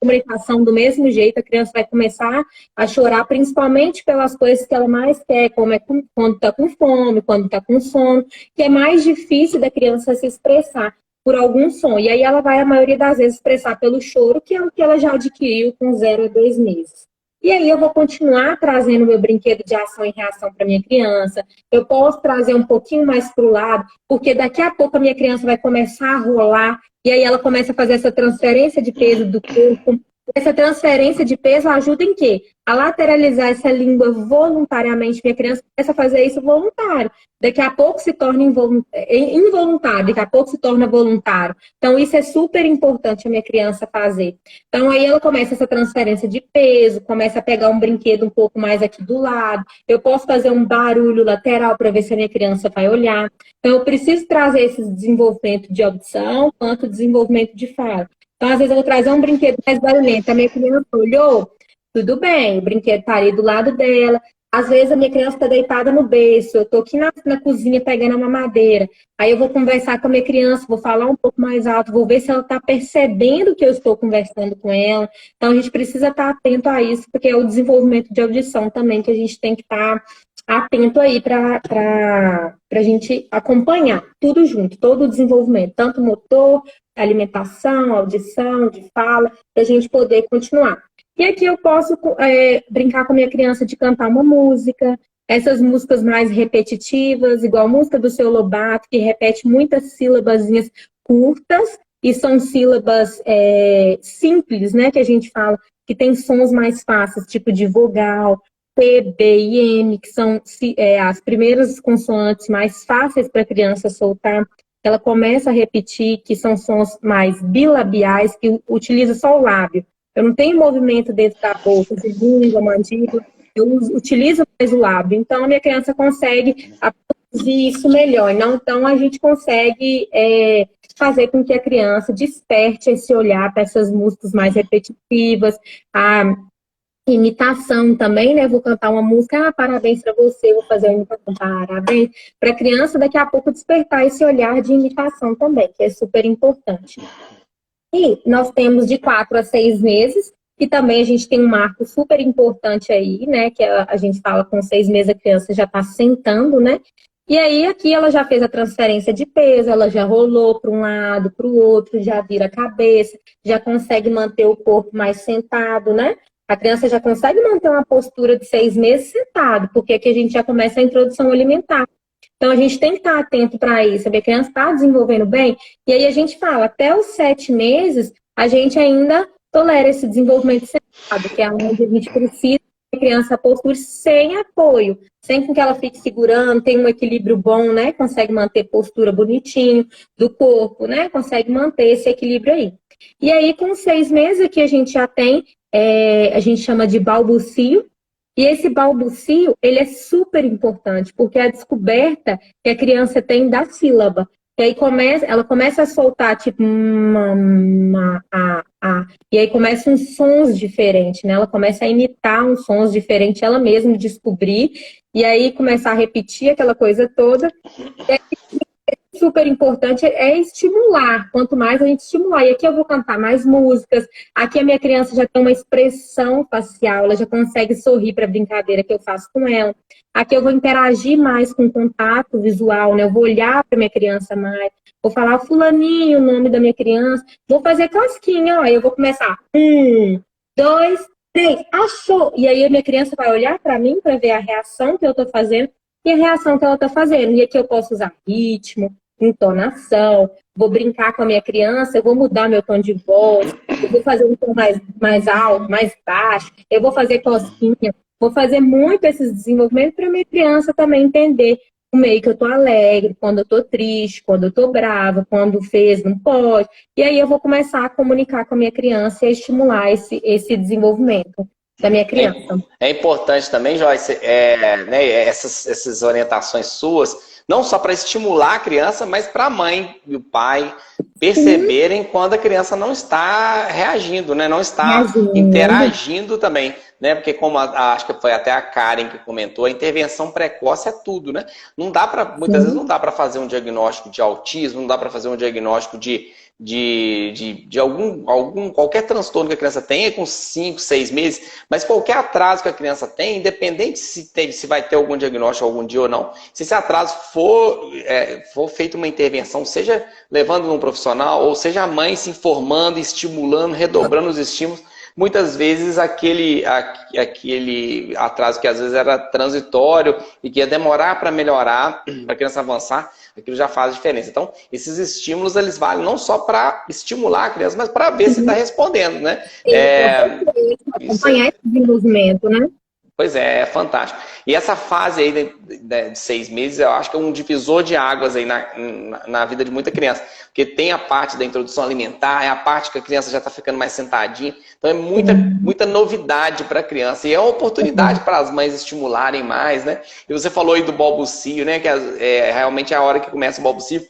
comunicação do mesmo jeito, a criança vai começar a chorar, principalmente pelas coisas que ela mais quer, como quando está com fome, quando está com sono, que é mais difícil da criança se expressar por algum som. E aí ela vai, a maioria das vezes, expressar pelo choro, que é o que ela já adquiriu com 0 a 2 meses. E aí eu vou continuar trazendo meu brinquedo de ação e reação para minha criança. Eu posso trazer um pouquinho mais para o lado, porque daqui a pouco a minha criança vai começar a rolar, e aí ela começa a fazer essa transferência de peso do corpo. Essa transferência de peso ajuda em quê? A lateralizar essa língua voluntariamente. Minha criança começa a fazer isso voluntário. Daqui a pouco se torna involuntário, daqui a pouco se torna voluntário. Então, isso é super importante a minha criança fazer. Então, aí ela começa essa transferência de peso, começa a pegar um brinquedo um pouco mais aqui do lado. Eu posso fazer um barulho lateral para ver se a minha criança vai olhar. Então, eu preciso trazer esse desenvolvimento de audição quanto desenvolvimento de fala. Então, às vezes, eu vou trazer um brinquedo mais barulhento. A minha criança olhou, tudo bem, o brinquedo está ali do lado dela. Às vezes, a minha criança está deitada no berço, eu estou aqui na cozinha pegando uma madeira. Aí eu vou conversar com a minha criança, vou falar um pouco mais alto, vou ver se ela está percebendo que eu estou conversando com ela. Então, a gente precisa estar atento a isso, porque é o desenvolvimento de audição também que a gente tem que estar atento aí para a gente acompanhar tudo junto, todo o desenvolvimento, tanto motor, alimentação, audição, de fala, para a gente poder continuar. E aqui eu posso brincar com a minha criança de cantar uma música, essas músicas mais repetitivas, igual a música do Seu Lobato, que repete muitas sílabazinhas curtas, e são sílabas simples, né, que a gente fala, que tem sons mais fáceis, tipo de vogal, P, B e M, que são as primeiras consoantes mais fáceis para a criança soltar. Ela começa a repetir, que são sons mais bilabiais, que utiliza só o lábio. Eu não tenho movimento dentro da boca, de língua, mandíbula, eu utilizo mais o lábio. Então, a minha criança consegue produzir isso melhor. Então, a gente consegue fazer com que a criança desperte esse olhar para essas músicas mais repetitivas, Imitação também, né? Vou cantar uma música, parabéns para você, vou fazer uma imitação, parabéns. Para a criança, daqui a pouco, despertar esse olhar de imitação também, que é super importante. E nós temos de 4 a 6 meses, e também a gente tem um marco super importante aí, né? Que a gente fala com 6 meses a criança já está sentando, né? E aí aqui ela já fez a transferência de peso, ela já rolou para um lado, para o outro, já vira a cabeça, já consegue manter o corpo mais sentado, né? A criança já consegue manter uma postura de 6 meses sentado, porque aqui a gente já começa a introdução alimentar. Então, a gente tem que estar atento para isso, saber que a criança está desenvolvendo bem. E aí a gente fala, até os 7 meses, a gente ainda tolera esse desenvolvimento sentado, que é onde a gente precisa que a criança posture sem apoio, sem que ela fique segurando, tem um equilíbrio bom, né? Consegue manter postura bonitinho do corpo, né? Consegue manter esse equilíbrio aí. E aí, com 6 meses aqui, a gente já tem, a gente chama de balbucio. E esse balbucio, ele é super importante, porque é a descoberta que a criança tem da sílaba. E aí ela começa a soltar, tipo, a. E aí começam uns sons diferentes, né? Ela começa a imitar uns sons diferentes, ela mesma descobrir, e aí começar a repetir aquela coisa toda. E aí, super importante é estimular. Quanto mais a gente estimular. E aqui eu vou cantar mais músicas. Aqui a minha criança já tem uma expressão facial, ela já consegue sorrir para a brincadeira que eu faço com ela. Aqui eu vou interagir mais com o contato visual, né? Eu vou olhar para minha criança mais. Vou falar fulaninho, o nome da minha criança. Vou fazer clasquinha, ó. Eu vou começar. 1, 2, 3. Achou! E aí a minha criança vai olhar para mim para ver a reação que eu estou fazendo e a reação que ela está fazendo. E aqui eu posso usar ritmo, entonação, vou brincar com a minha criança, eu vou mudar meu tom de voz, eu vou fazer um tom mais alto, mais baixo, eu vou fazer cosquinha, vou fazer muito esses desenvolvimentos para a minha criança também entender o meio que eu tô alegre, quando eu tô triste, quando eu tô brava, quando fez, não pode. E aí eu vou começar a comunicar com a minha criança e a estimular esse desenvolvimento da minha criança. É importante também, Joyce, né, essas orientações suas, não só para estimular a criança, mas para a mãe e o pai perceberem quando a criança não está reagindo, né, não está interagindo também. Né? Porque como acho que foi até a Karen que comentou, a intervenção precoce é tudo, né? Não dá para, muitas vezes não dá para fazer um diagnóstico de autismo, não dá para fazer um diagnóstico de qualquer transtorno que a criança tenha com 5, 6 meses, mas qualquer atraso que a criança tem, independente se vai ter algum diagnóstico algum dia ou não, se esse atraso for feita uma intervenção, seja levando num profissional, ou seja a mãe se informando, estimulando, redobrando os estímulos, muitas vezes aquele atraso que às vezes era transitório e que ia demorar para melhorar, para a criança avançar, aquilo já faz diferença. Então, esses estímulos, eles valem não só para estimular a criança, mas para ver se está respondendo, né? Acompanhar esse desenvolvimento, né? Pois é fantástico. E essa fase aí de 6 meses, eu acho que é um divisor de águas aí na vida de muita criança. Porque tem a parte da introdução alimentar, é a parte que a criança já está ficando mais sentadinha. Então é muita novidade para a criança. E é uma oportunidade para as mães estimularem mais, né? E você falou aí do balbucio, né? Que realmente é a hora que começa o balbucio.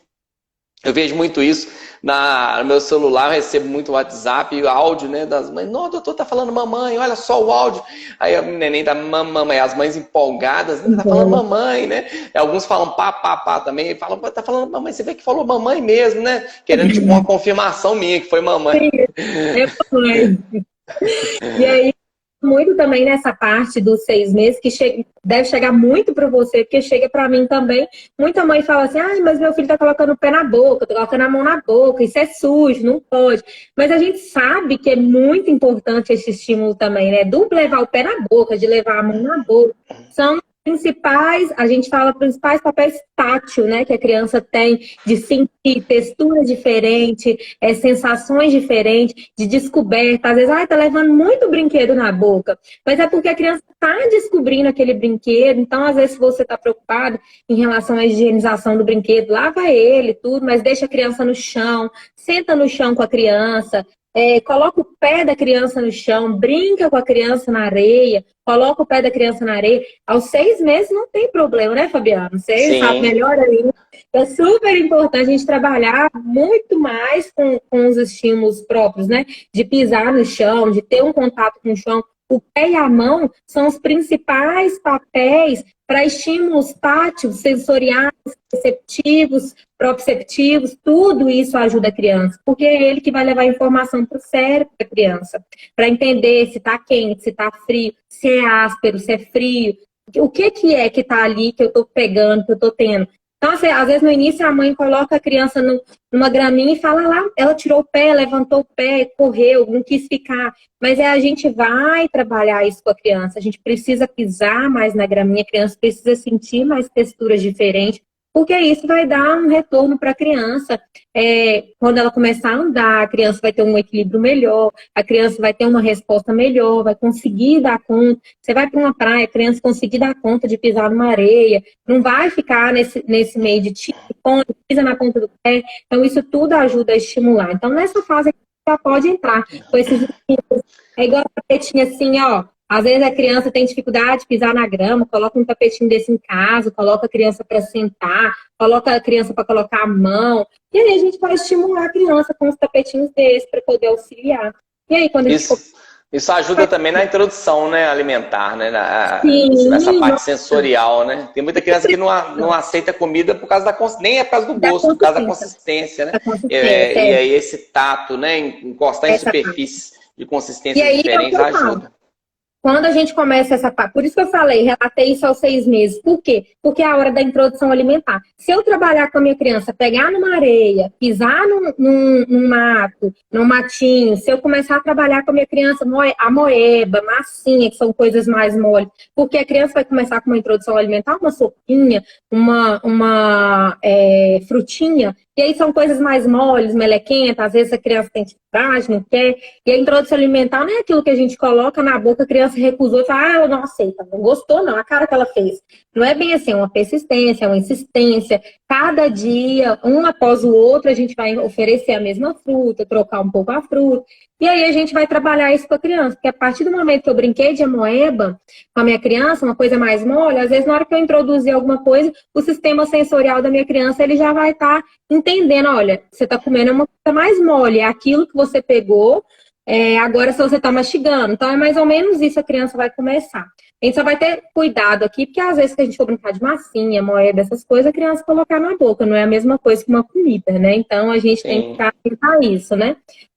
Eu vejo muito isso no meu celular, eu recebo muito WhatsApp e áudio, né, das mães. Não, o doutor tá falando mamãe, olha só o áudio. Aí o neném tá mamãe, as mães empolgadas, né, tá falando mamãe, né? E alguns falam pá também, falam, tá falando mamãe, você vê que falou mamãe mesmo, né? Querendo tipo uma confirmação minha que foi mamãe. É mamãe. E aí, muito também nessa parte dos 6 meses, que deve chegar muito para você, porque chega para mim também. Muita mãe fala assim, mas meu filho tá colocando o pé na boca, tá colocando a mão na boca, isso é sujo, não pode. Mas a gente sabe que é muito importante esse estímulo também, né? Do levar o pé na boca, de levar a mão na boca. São principais, a gente fala principais papéis tátil, né, que a criança tem de sentir textura diferente, sensações diferentes, de descoberta. Às vezes, tá levando muito brinquedo na boca, mas é porque a criança está descobrindo aquele brinquedo. Então, às vezes, se você está preocupado em relação à higienização do brinquedo, lava ele, tudo, mas deixa a criança no chão, senta no chão com a criança, coloca o pé da criança no chão, brinca com a criança na areia, coloca o pé da criança na areia. Aos 6 meses não tem problema, né, Fabiano? Você sabe melhor aí. É super importante a gente trabalhar muito mais com os estímulos próprios, né? De pisar no chão, de ter um contato com o chão. O pé e a mão são os principais papéis para estímulos táteis, sensoriais, perceptivos, proprioceptivos, tudo isso ajuda a criança, porque é ele que vai levar a informação para o cérebro da criança, para entender se está quente, se está frio, se é áspero, se é frio, o que é que está ali que eu estou pegando, que eu estou tendo. Então, assim, às vezes no início a mãe coloca a criança numa graminha e fala lá, ela tirou o pé, levantou o pé, correu, não quis ficar. Mas a gente vai trabalhar isso com a criança, a gente precisa pisar mais na graminha, a criança precisa sentir mais texturas diferentes, porque isso vai dar um retorno para a criança. Quando ela começar a andar, a criança vai ter um equilíbrio melhor, a criança vai ter uma resposta melhor, vai conseguir dar conta. Você vai para uma praia, a criança conseguir dar conta de pisar numa areia, não vai ficar nesse meio de pisa na ponta do pé. Então, isso tudo ajuda a estimular. Então, nessa fase, a já pode entrar com esses exercícios. É igual a tapetinha assim, ó. Às vezes a criança tem dificuldade de pisar na grama, coloca um tapetinho desse em casa, coloca a criança para sentar, coloca a criança para colocar a mão. E aí a gente vai estimular a criança com os tapetinhos desses para poder auxiliar. E aí quando isso ajuda também na introdução, né, alimentar, né, nessa parte sensorial, né? Tem muita criança que não aceita comida por causa nem é por causa do gosto, por causa da consistência, né? E aí esse tato, né, encostar em superfícies de consistência diferentes ajuda. Quando a gente começa essa parte, por isso que eu falei, relatei isso aos 6 meses. Por quê? Porque é a hora da introdução alimentar. Se eu trabalhar com a minha criança, pegar numa areia, pisar num mato, num matinho, se eu começar a trabalhar com a minha criança a moeba, massinha, que são coisas mais moles, porque a criança vai começar com uma introdução alimentar, uma sopinha, uma frutinha, e aí são coisas mais moles, melequentas, às vezes a criança tem dificuldade, não quer. E a introdução alimentar não é aquilo que a gente coloca na boca, a criança recusou e fala, eu não aceito, não gostou não, a cara que ela fez. Não é bem assim, é uma persistência, é uma insistência. Cada dia, um após o outro, a gente vai oferecer a mesma fruta, trocar um pouco a fruta. E aí a gente vai trabalhar isso com a criança, porque a partir do momento que eu brinquei de amoeba com a minha criança, uma coisa mais mole, às vezes na hora que eu introduzir alguma coisa, o sistema sensorial da minha criança, ele já vai estar entendendo, olha, você está comendo uma coisa mais mole, é aquilo que você pegou, agora se você está mastigando. Então é mais ou menos isso, a criança vai começar. A gente só vai ter cuidado aqui, porque às vezes que a gente for brincar de massinha, moeda, essas coisas, a criança colocar na boca, não é a mesma coisa que uma comida, né? Então a gente tem que ficar atento a isso, né?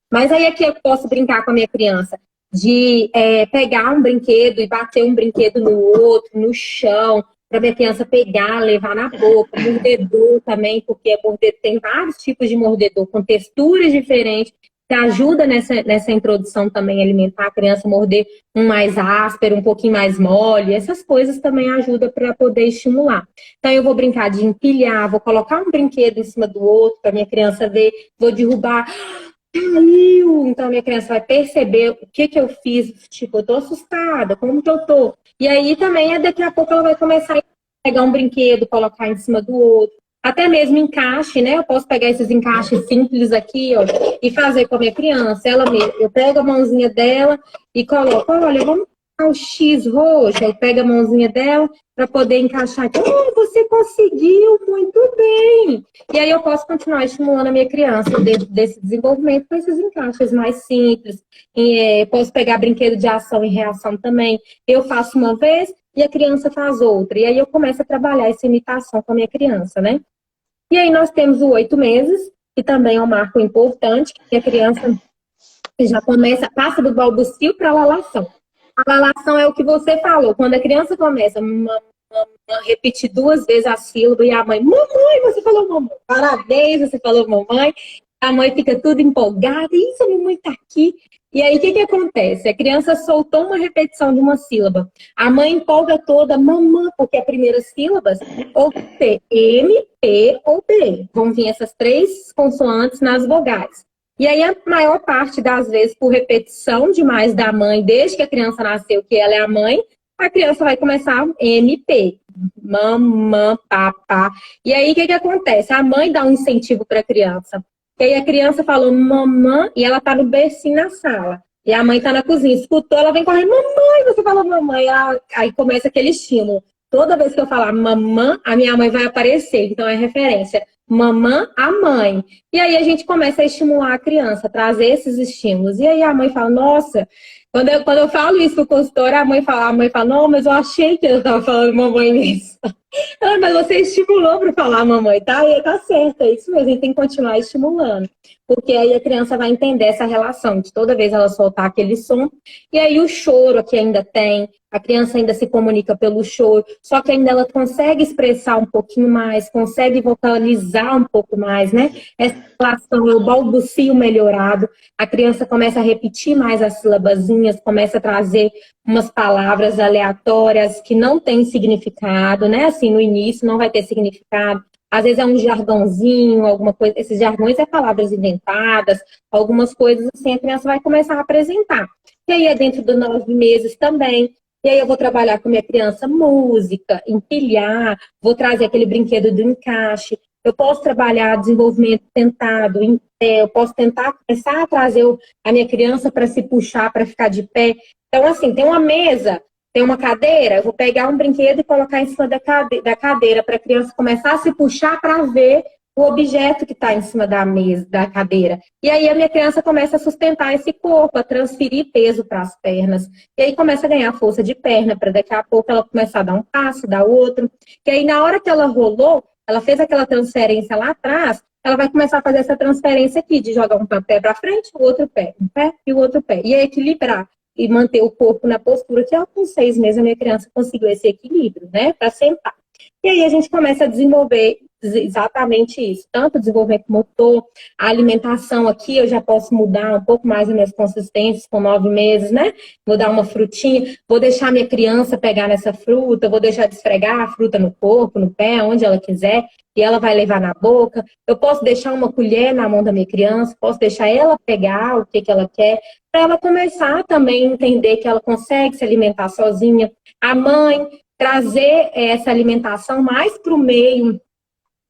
Mas aí aqui eu posso brincar com a minha criança de pegar um brinquedo e bater um brinquedo no outro, no chão, para minha criança pegar, levar na boca, mordedor também, porque tem vários tipos de mordedor com texturas diferentes, que ajuda nessa introdução também alimentar, a criança morder um mais áspero, um pouquinho mais mole, essas coisas também ajudam para poder estimular. Então eu vou brincar de empilhar, vou colocar um brinquedo em cima do outro para minha criança ver, vou derrubar, caiu! Então a minha criança vai perceber o que eu fiz, tipo, eu tô assustada, como que eu tô? E aí também daqui a pouco ela vai começar a pegar um brinquedo, colocar em cima do outro. Até mesmo encaixe, né? Eu posso pegar esses encaixes simples aqui, ó, e fazer com a minha criança. Ela mesma, eu pego a mãozinha dela e coloco, olha, vamos colocar o X roxo. Eu pego a mãozinha dela para poder encaixar aqui. Oh, você conseguiu, muito bem! E aí eu posso continuar estimulando a minha criança dentro desse desenvolvimento com esses encaixes mais simples. Posso pegar brinquedo de ação e reação também. Eu faço uma vez e a criança faz outra. E aí eu começo a trabalhar essa imitação com a minha criança, né? E aí nós temos o 8 meses, que também é um marco importante, que a criança já passa do balbucio para a lalação. A lalação é o que você falou. Quando a criança começa a repetir 2 vezes a sílaba e a mãe, mamãe, você falou mamãe, parabéns, você falou mamãe. A mãe fica tudo empolgada, isso, a mamãe tá aqui. E aí, o que acontece? A criança soltou uma repetição de uma sílaba. A mãe empolga toda, mamã, porque a primeira sílaba, ou P, M, P ou B. Vão vir essas 3 consoantes nas vogais. E aí, a maior parte das vezes, por repetição demais da mãe, desde que a criança nasceu, que ela é a mãe, a criança vai começar MP. Mamã, papá. E aí, o que acontece? A mãe dá um incentivo para a criança. E aí a criança falou mamã e ela tá no bercinho na sala. E a mãe tá na cozinha, escutou, ela vem correndo, mamãe, você falou mamãe. Aí começa aquele estímulo. Toda vez que eu falar mamã, a minha mãe vai aparecer. Então é referência. mamã, a mãe. E aí a gente começa a estimular a criança, trazer esses estímulos. E aí a mãe fala, nossa, quando eu falo isso pro consultor, a mãe fala, não, mas eu achei que eu estava falando mamãe mesmo. Ah, mas você estimulou para falar mamãe, tá? E tá certo, é isso mesmo, a gente tem que continuar estimulando. Porque aí a criança vai entender essa relação de toda vez ela soltar aquele som. E aí o choro aqui ainda tem, a criança ainda se comunica pelo choro, só que ainda ela consegue expressar um pouquinho mais, consegue vocalizar um pouco mais, né? Essa relação é o balbucio melhorado, a criança começa a repetir mais as silabazinhas, começa a trazer umas palavras aleatórias que não têm significado, né? Assim, no início não vai ter significado. Às vezes é um jargãozinho, alguma coisa. Esses jargões é palavras inventadas, algumas coisas assim, a criança vai começar a apresentar. E aí é dentro dos 9 meses também. E aí eu vou trabalhar com minha criança música, empilhar, vou trazer aquele brinquedo do encaixe. Eu posso trabalhar desenvolvimento sentado, em pé, eu posso tentar começar a trazer a minha criança para se puxar, para ficar de pé. Então, assim, tem uma mesa, tem uma cadeira, eu vou pegar um brinquedo e colocar em cima da cadeira para a criança começar a se puxar para ver o objeto que está em cima da mesa, da cadeira. E aí a minha criança começa a sustentar esse corpo, a transferir peso para as pernas. E aí começa a ganhar força de perna, para daqui a pouco ela começar a dar um passo, dar outro. E aí na hora que ela rolou, ela fez aquela transferência lá atrás, ela vai começar a fazer essa transferência aqui, de jogar um pé para frente, o outro pé, um pé e o outro pé. E aí equilibrar e manter o corpo na postura, que com 6 meses a minha criança conseguiu esse equilíbrio, né, para sentar. E aí a gente começa a desenvolver exatamente isso, tanto o desenvolvimento motor, a alimentação aqui, eu já posso mudar um pouco mais as minhas consistências com 9 meses, né? Vou dar uma frutinha, vou deixar minha criança pegar nessa fruta, vou deixar de esfregar a fruta no corpo, no pé, onde ela quiser, e ela vai levar na boca. Eu posso deixar uma colher na mão da minha criança, posso deixar ela pegar o que ela quer, para ela começar também a entender que ela consegue se alimentar sozinha. A mãe trazer essa alimentação mais para o meio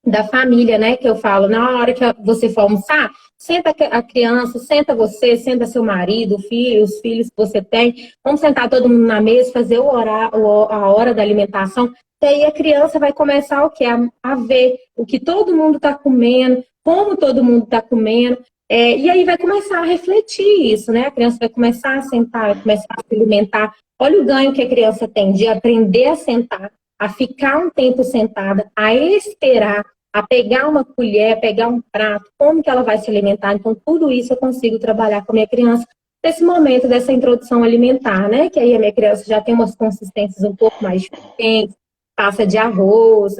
da família, né, que eu falo, na hora que você for almoçar, senta a criança, senta você, senta seu marido, o filho, os filhos que você tem, vamos sentar todo mundo na mesa, fazer a hora da alimentação, e aí a criança vai começar o quê? A ver o que todo mundo está comendo, como todo mundo está comendo, e aí vai começar a refletir isso, né, a criança vai começar a sentar, vai começar a se alimentar. Olha o ganho que a criança tem de aprender a sentar, a ficar um tempo sentada, a esperar, a pegar uma colher, pegar um prato, como que ela vai se alimentar. Então, tudo isso eu consigo trabalhar com a minha criança nesse momento dessa introdução alimentar, né? Que aí a minha criança já tem umas consistências um pouco mais diferentes, passa de arroz,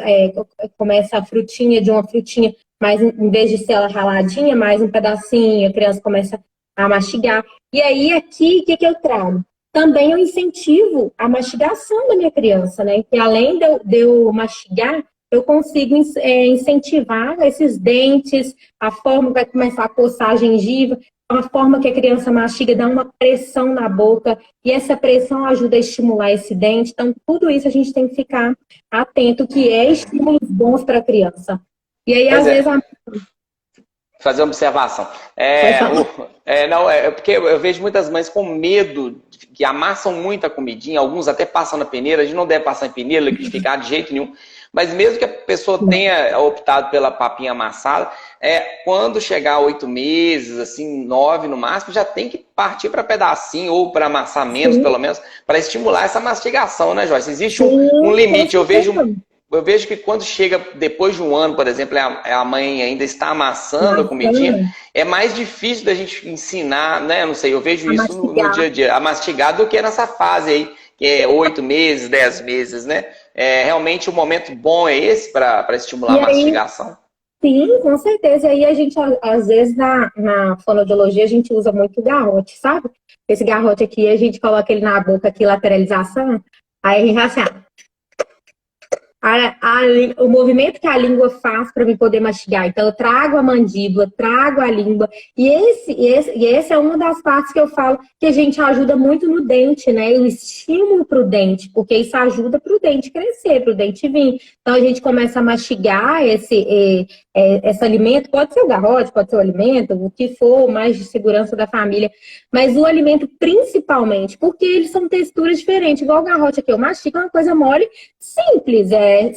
começa a frutinha de uma frutinha, mas em vez de ser ela raladinha, mais um pedacinho, a criança começa a mastigar. E aí, aqui, o que eu trago? Também eu incentivo a mastigação da minha criança, né? Que além de eu mastigar, eu consigo incentivar esses dentes, a forma que vai começar a coçar a gengiva, a forma que a criança mastiga, dá uma pressão na boca, e essa pressão ajuda a estimular esse dente. Então, tudo isso a gente tem que ficar atento, que é estímulos bons para a criança. E aí, às vezes... Fazer uma observação. Porque eu vejo muitas mães com medo, que amassam muito a comidinha, alguns até passam na peneira, a gente não deve passar em peneira, liquidificar de jeito nenhum, mas mesmo que a pessoa tenha optado pela papinha amassada, quando chegar a 8 meses, assim, 9 no máximo, já tem que partir para pedacinho ou para amassar menos, pelo menos, para estimular essa mastigação, né, Joyce? Existe um limite, eu vejo que quando chega depois de um ano, por exemplo, a mãe ainda está amassando a comidinha, é mais difícil da gente ensinar, né? Não sei, eu vejo isso no dia a dia, a mastigar do que nessa fase aí, que é 8 meses, 10 meses, né? Realmente o momento bom é esse para estimular a mastigação? Sim, com certeza. E aí a gente, às vezes, na fonoaudiologia, a gente usa muito garrote, sabe? Esse garrote aqui, a gente coloca ele na boca aqui, lateralização, aí a gente vai assim, o movimento que a língua faz para me poder mastigar. Então, eu trago a mandíbula, trago a língua. E esse é uma das partes que eu falo que a gente ajuda muito no dente, né? O estímulo para o dente, porque isso ajuda para o dente crescer, para o dente vir. Então, a gente começa a mastigar esse alimento. Pode ser o garrote, pode ser o alimento, o que for, mais de segurança da família. Mas o alimento, principalmente, porque eles são texturas diferentes. Igual o garrote aqui, eu mastigo, é uma coisa mole, simples,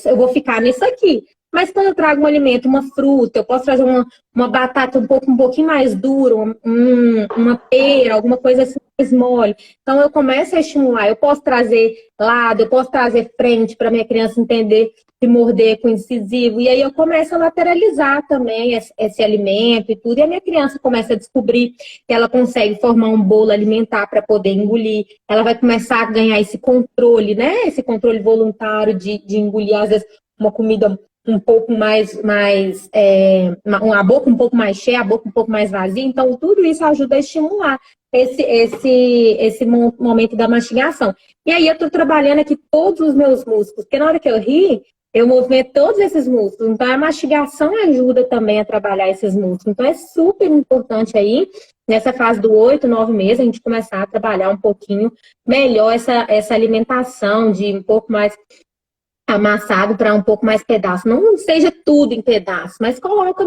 eu vou ficar nisso aqui. Mas quando eu trago um alimento, uma fruta, eu posso trazer uma batata um pouquinho mais dura, uma pera, alguma coisa assim mais mole. Então eu começo a estimular. Eu posso trazer lado, eu posso trazer frente para minha criança entender se morder com incisivo. E aí eu começo a lateralizar também esse alimento e tudo. E a minha criança começa a descobrir que ela consegue formar um bolo alimentar para poder engolir. Ela vai começar a ganhar esse controle, né? Esse controle voluntário de engolir, às vezes, uma comida um pouco a boca um pouco mais cheia, a boca um pouco mais vazia. Então, tudo isso ajuda a estimular esse momento da mastigação. E aí, eu estou trabalhando aqui todos os meus músculos, porque na hora que eu ri, eu movimento todos esses músculos. Então, a mastigação ajuda também a trabalhar esses músculos. Então, é super importante aí, nessa fase do 8, 9 meses, a gente começar a trabalhar um pouquinho melhor essa alimentação de um pouco mais amassado para um pouco mais pedaço. Não seja tudo em pedaço, mas coloca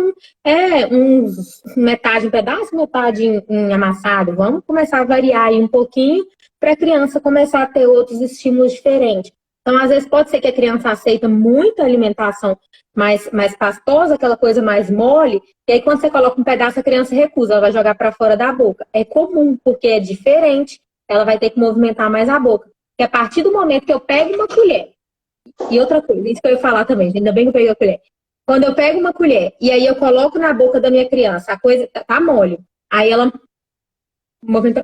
metade em pedaço, metade em amassado. Vamos começar a variar aí um pouquinho para a criança começar a ter outros estímulos diferentes. Então, às vezes, pode ser que a criança aceita muita alimentação mais pastosa, aquela coisa mais mole, e aí quando você coloca um pedaço, a criança recusa, ela vai jogar para fora da boca. É comum, porque é diferente, ela vai ter que movimentar mais a boca. Porque a partir do momento que eu pego uma colher, e outra coisa, isso que eu ia falar também, ainda bem que eu peguei a colher. Quando eu pego uma colher e aí eu coloco na boca da minha criança, a coisa tá mole, aí ela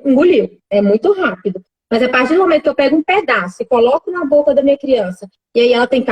engoliu, é muito rápido. Mas a partir do momento que eu pego um pedaço e coloco na boca da minha criança, e aí ela tem que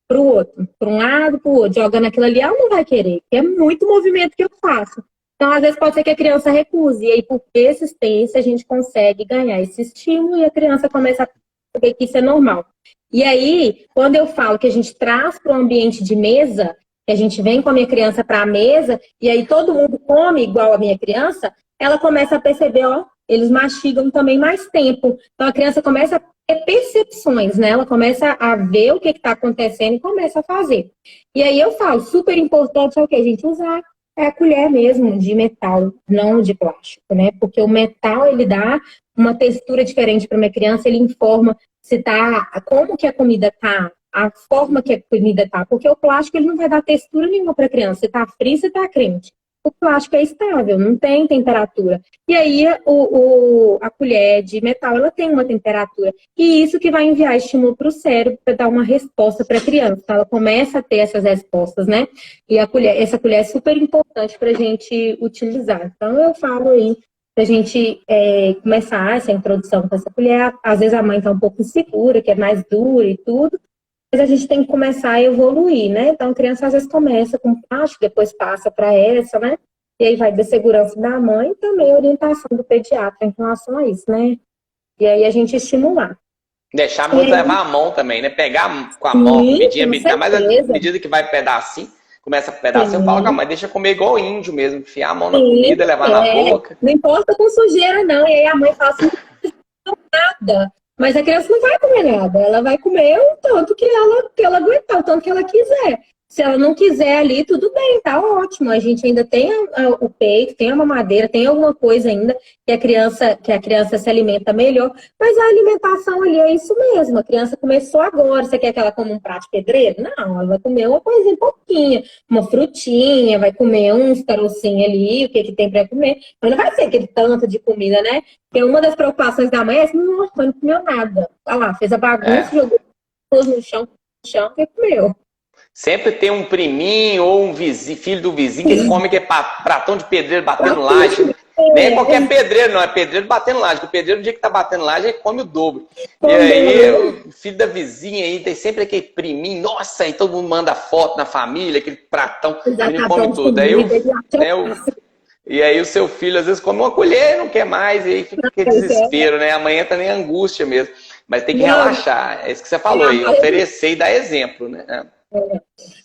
pro outro, para um lado, pro outro, jogando aquilo ali, ela não vai querer, porque é muito movimento que eu faço. Então, às vezes, pode ser que a criança recuse, e aí, por persistência, a gente consegue ganhar esse estímulo e a criança começa a perceber que isso é normal. E aí, quando eu falo que a gente traz para o ambiente de mesa, que a gente vem com a minha criança para a mesa, e aí todo mundo come igual a minha criança, ela começa a perceber, ó, eles mastigam também mais tempo. Então, a criança começa a ter percepções, né? Ela começa a ver o que está acontecendo e começa a fazer. E aí eu falo, super importante é o que a gente usar a colher mesmo, de metal, não de plástico, né? Porque o metal, ele dá uma textura diferente para minha criança, ele informa se tá, como que a comida tá, a forma que a comida tá, porque o plástico ele não vai dar textura nenhuma para a criança, se tá frio, se tá quente. O plástico é estável, não tem temperatura. E aí a colher de metal ela tem uma temperatura. E isso que vai enviar estímulo para o cérebro para dar uma resposta para a criança. Ela começa a ter essas respostas, né? E essa colher é super importante para a gente utilizar. Então eu falo aí para a gente começar essa introdução com essa colher. Às vezes a mãe está um pouco insegura, que é mais dura e tudo. Mas a gente tem que começar a evoluir, né? Então, a criança às vezes começa com plástico, depois passa para essa, né? E aí vai da segurança da mãe e também a orientação do pediatra em relação a isso, né? E aí a gente estimular. Deixar muito levar a mão também, né? Pegar com a mão, comidinha, mas à medida que vai pedacinho, começa a pedacinho, eu falo com a mãe, deixa comer igual índio mesmo, enfiar a mão na comida, levar na boca. Não importa com sujeira, não. E aí a mãe fala assim, não nada. Mas a criança não vai comer nada, ela vai comer o tanto que ela aguentar, o tanto que ela quiser. Se ela não quiser ali, tudo bem, tá ótimo. A gente ainda tem o peito, tem a mamadeira, tem alguma coisa ainda que a criança se alimenta melhor. Mas a alimentação ali é isso mesmo. A criança começou agora. Você quer que ela coma um prato de pedreiro? Não, ela vai comer uma coisinha pouquinha, uma frutinha, vai comer uns carocinhos ali, o que tem para comer. Mas não vai ser aquele tanto de comida, né? Porque uma das preocupações da mãe é assim, não comeu nada. Olha lá, fez a bagunça, jogou no chão e comeu. Sempre tem um priminho ou um vizinho, filho do vizinho que ele come que é pratão de pedreiro batendo laje. Nem é qualquer pedreiro, não. É pedreiro batendo laje. O pedreiro, no dia que tá batendo laje, ele come o dobro. E aí, o filho da vizinha aí, tem sempre aquele priminho. Nossa, aí todo mundo manda foto na família, aquele pratão. Ele come tudo. E aí o seu filho, às vezes, come uma colher e não quer mais. E aí fica aquele desespero, né? Amanhã tá nem angústia mesmo. Mas tem que relaxar. É isso que você falou aí. Oferecer e dar exemplo, né?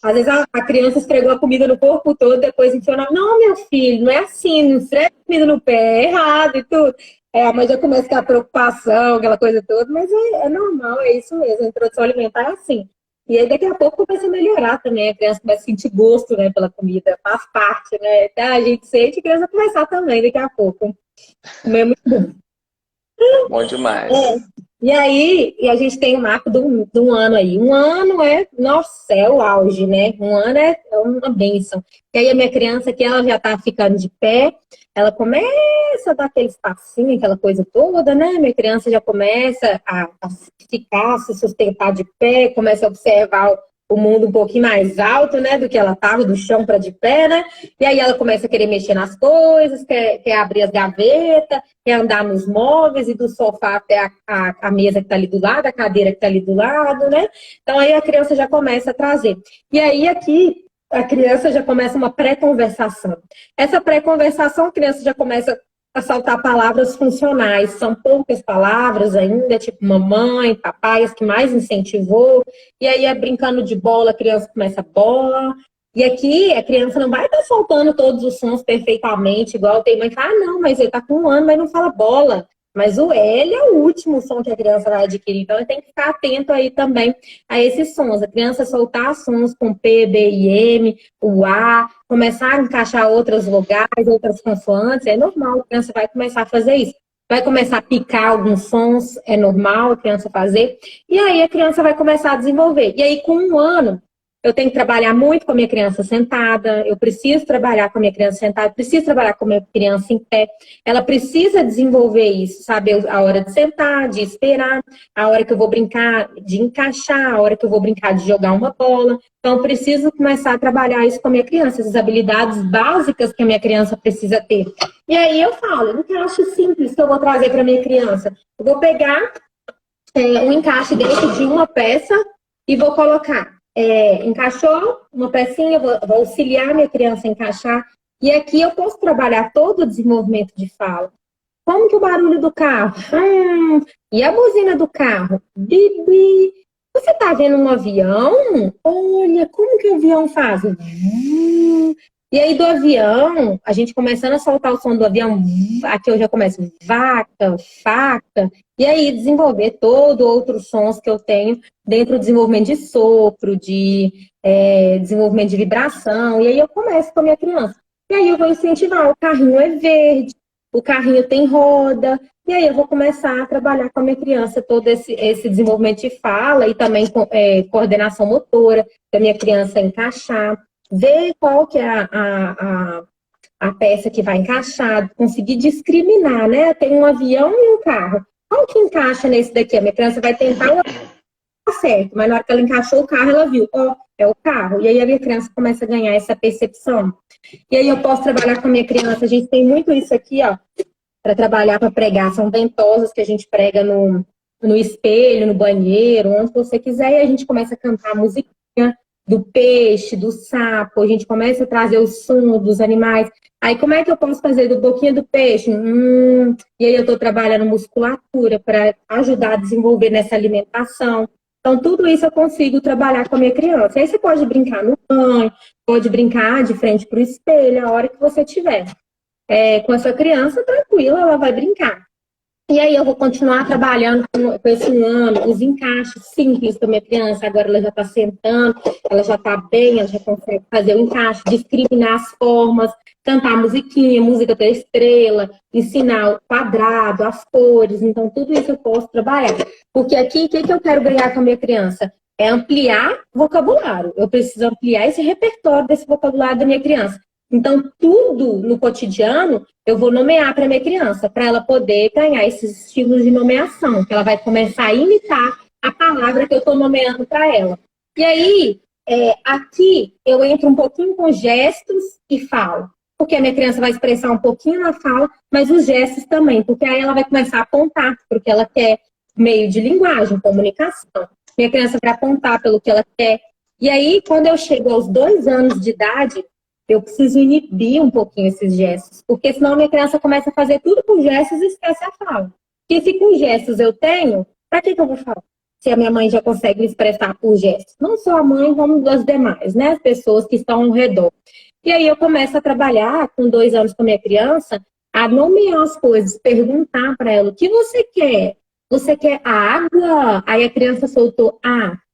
Às vezes a criança esfregou a comida no corpo todo, depois enfiou na... Não, meu filho, não é assim, não esfrega a comida no pé, é errado e tudo. A mãe já começa com a preocupação, aquela coisa toda, mas é normal, é isso mesmo, a introdução alimentar é assim. E aí daqui a pouco começa a melhorar também, a criança começa a sentir gosto, né, pela comida, faz parte, né, tá? A gente sente, a criança começar também daqui a pouco. Comer é muito bom. Bom demais. E aí, a gente tem o marco de um ano aí. Um ano nossa, é o auge, né? Um ano é uma bênção. E aí a minha criança aqui, ela já tá ficando de pé, ela começa a dar aquele espacinho, aquela coisa toda, né? Minha criança já começa a ficar, se sustentar de pé, começa a observar o mundo um pouquinho mais alto, né, do que ela estava, do chão para de pé, né? E aí ela começa a querer mexer nas coisas, quer abrir as gavetas, quer andar nos móveis e do sofá até a mesa que está ali do lado, a cadeira que está ali do lado, né? Então aí a criança já começa a trazer. E aí aqui a criança já começa uma pré-conversação. Essa pré-conversação, a criança já começa a saltar palavras funcionais. São poucas palavras ainda, tipo mamãe, papai, as que mais incentivou. E aí, brincando de bola, a criança começa bola. E aqui, a criança não vai estar soltando todos os sons perfeitamente, igual tem mãe que fala, ah, não, mas ele está com 1 ano, mas não fala bola. Mas o L é o último som que a criança vai adquirir. Então, ele tem que ficar atento aí também a esses sons. A criança soltar sons com P, B e M, o A, começar a encaixar outras vogais, outras consoantes, é normal. A criança vai começar a fazer isso. Vai começar a picar alguns sons, é normal a criança fazer. E aí, a criança vai começar a desenvolver. E aí, com 1 ano, eu tenho que trabalhar muito com a minha criança sentada, eu preciso trabalhar com a minha criança sentada, eu preciso trabalhar com a minha criança em pé. Ela precisa desenvolver isso, saber a hora de sentar, de esperar, a hora que eu vou brincar de encaixar, a hora que eu vou brincar de jogar uma bola. Então, eu preciso começar a trabalhar isso com a minha criança, essas habilidades básicas que a minha criança precisa ter. E aí eu falo, um encaixe simples que eu vou trazer para a minha criança. Eu vou pegar um encaixe dentro de uma peça e vou colocar. Encaixou uma pecinha, vou auxiliar minha criança a encaixar. E aqui eu posso trabalhar todo o desenvolvimento de fala. Como que o barulho do carro? E a buzina do carro? Bibi. Você tá vendo um avião? Olha, como que o avião faz? E aí do avião, a gente começando a soltar o som do avião, aqui eu já começo vaca, faca, e aí desenvolver todo outros sons que eu tenho dentro do desenvolvimento de sopro, de desenvolvimento de vibração, e aí eu começo com a minha criança. E aí eu vou incentivar, o carrinho é verde, o carrinho tem roda, e aí eu vou começar a trabalhar com a minha criança todo esse desenvolvimento de fala e também coordenação motora, da minha criança encaixar. Ver qual que é a peça que vai encaixar, conseguir discriminar, né? Tem um avião e um carro. Qual que encaixa nesse daqui? A minha criança vai tentar o certo, mas na hora que ela encaixou o carro, ela viu, é o carro. E aí a minha criança começa a ganhar essa percepção. E aí eu posso trabalhar com a minha criança. A gente tem muito isso aqui, ó, para trabalhar, para pregar. São ventosas que a gente prega no espelho, no banheiro, onde você quiser, e a gente começa a cantar a musiquinha do peixe, do sapo, a gente começa a trazer o som dos animais. Aí como é que eu posso fazer do boquinha do peixe? E aí eu estou trabalhando musculatura para ajudar a desenvolver nessa alimentação. Então tudo isso eu consigo trabalhar com a minha criança. Aí você pode brincar no banho, pode brincar de frente para o espelho, a hora que você tiver. Com a sua criança, tranquila, ela vai brincar. E aí eu vou continuar trabalhando com esse 1 ano, os encaixes simples da minha criança. Agora ela já está sentando, ela já está bem, ela já consegue fazer o encaixe, discriminar as formas, cantar musiquinha, música da estrela, ensinar o quadrado, as cores. Então tudo isso eu posso trabalhar. Porque aqui, o que eu quero ganhar com a minha criança? É ampliar vocabulário. Eu preciso ampliar esse repertório desse vocabulário da minha criança. Então, tudo no cotidiano eu vou nomear para minha criança, para ela poder ganhar esses estilos de nomeação, que ela vai começar a imitar a palavra que eu estou nomeando para ela. E aí, aqui eu entro um pouquinho com gestos e falo, porque a minha criança vai expressar um pouquinho na fala, mas os gestos também, porque aí ela vai começar a apontar porque ela quer, meio de linguagem, comunicação. Minha criança vai apontar pelo que ela quer. E aí, quando eu chego aos 2 anos de idade, eu preciso inibir um pouquinho esses gestos, porque senão a minha criança começa a fazer tudo com gestos e esquece a fala. Porque se com gestos eu tenho, para que eu vou falar? Se a minha mãe já consegue me expressar por gestos. Não só a mãe, como as demais, né? As pessoas que estão ao redor. E aí eu começo a trabalhar com 2 anos com a minha criança, a nomear as coisas, perguntar para ela, o que você quer? Você quer a água? Aí a criança soltou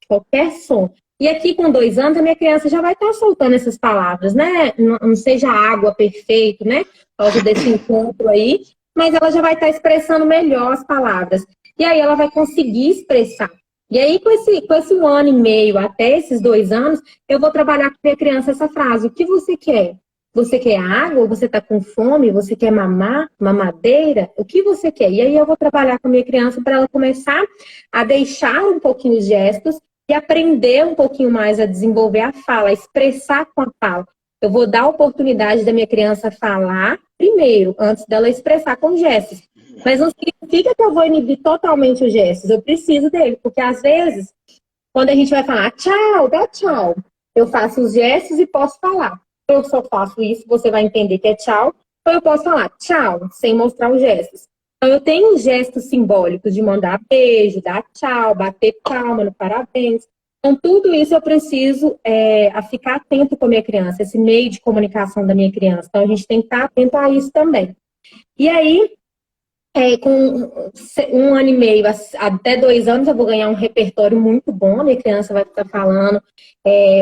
qualquer som. E aqui, com 2 anos, a minha criança já vai estar soltando essas palavras, né? Não seja água perfeito, né? Por causa desse encontro aí. mas ela já vai estar expressando melhor as palavras. E aí ela vai conseguir expressar. E aí, com esse 1 ano e meio até esses 2 anos, eu vou trabalhar com a minha criança essa frase: o que você quer? Você quer água? Você está com fome? Você quer mamar? Mamadeira? O que você quer? E aí eu vou trabalhar com a minha criança para ela começar a deixar um pouquinho os gestos e aprender um pouquinho mais a desenvolver a fala, a expressar com a fala. Eu vou dar a oportunidade da minha criança falar primeiro, antes dela expressar com gestos. Mas não significa que eu vou inibir totalmente os gestos. Eu preciso dele, porque às vezes, quando a gente vai falar tchau, dá tchau, eu faço os gestos e posso falar. Eu só faço isso, você vai entender que é tchau. Ou eu posso falar tchau, sem mostrar os gestos. Então, eu tenho os gestos simbólicos de mandar beijo, dar tchau, bater palma no parabéns. Então, tudo isso eu preciso a ficar atento com a minha criança, esse meio de comunicação da minha criança. Então, a gente tem que estar atento a isso também. E aí, com 1 ano e meio até 2 anos, eu vou ganhar um repertório muito bom. A minha criança vai estar falando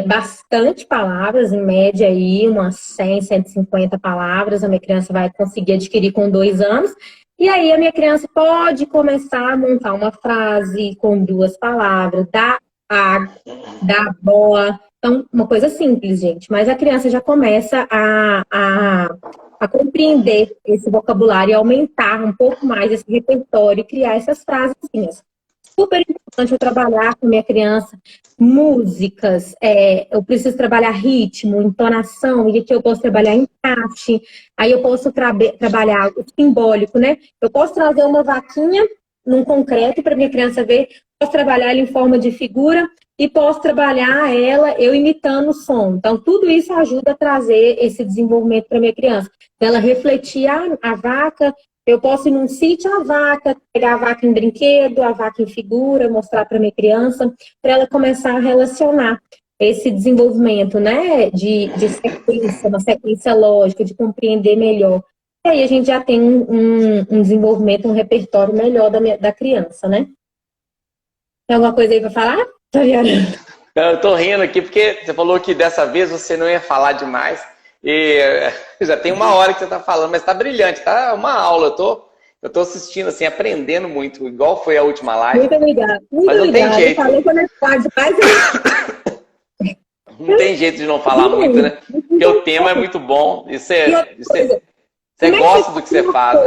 bastante palavras, em média aí, umas 100, 150 palavras. A minha criança vai conseguir adquirir com 2 anos. E aí a minha criança pode começar a montar uma frase com 2 palavras, dar água, dar boa. Então, uma coisa simples, gente. Mas a criança já começa a compreender esse vocabulário e aumentar um pouco mais esse repertório e criar essas frasezinhas. Super importante eu trabalhar com minha criança músicas, eu preciso trabalhar ritmo, entonação, e aqui eu posso trabalhar encaixe, aí eu posso trabalhar o simbólico, né? Eu posso trazer uma vaquinha num concreto para minha criança ver, posso trabalhar ela em forma de figura e posso trabalhar ela eu imitando o som. Então, tudo isso ajuda a trazer esse desenvolvimento para minha criança. Ela refletir a vaca, eu posso ir num sítio a vaca, pegar a vaca em brinquedo, a vaca em figura, mostrar para minha criança, para ela começar a relacionar esse desenvolvimento, né, de sequência, uma sequência lógica, de compreender melhor. E aí a gente já tem um desenvolvimento, um repertório melhor da criança, né? Tem alguma coisa aí para falar, Fabiana? Eu tô rindo aqui porque você falou que dessa vez você não ia falar demais. E já tem 1 hora que você tá falando, mas tá brilhante, tá uma aula. Eu tô assistindo, assim, aprendendo muito, igual foi a última live. Muito obrigada. Mas não tem jeito. Eu falei que eu não falo mais. Não tem jeito de não falar muito, né? Porque o tema é muito bom. Você gosta do que você faz.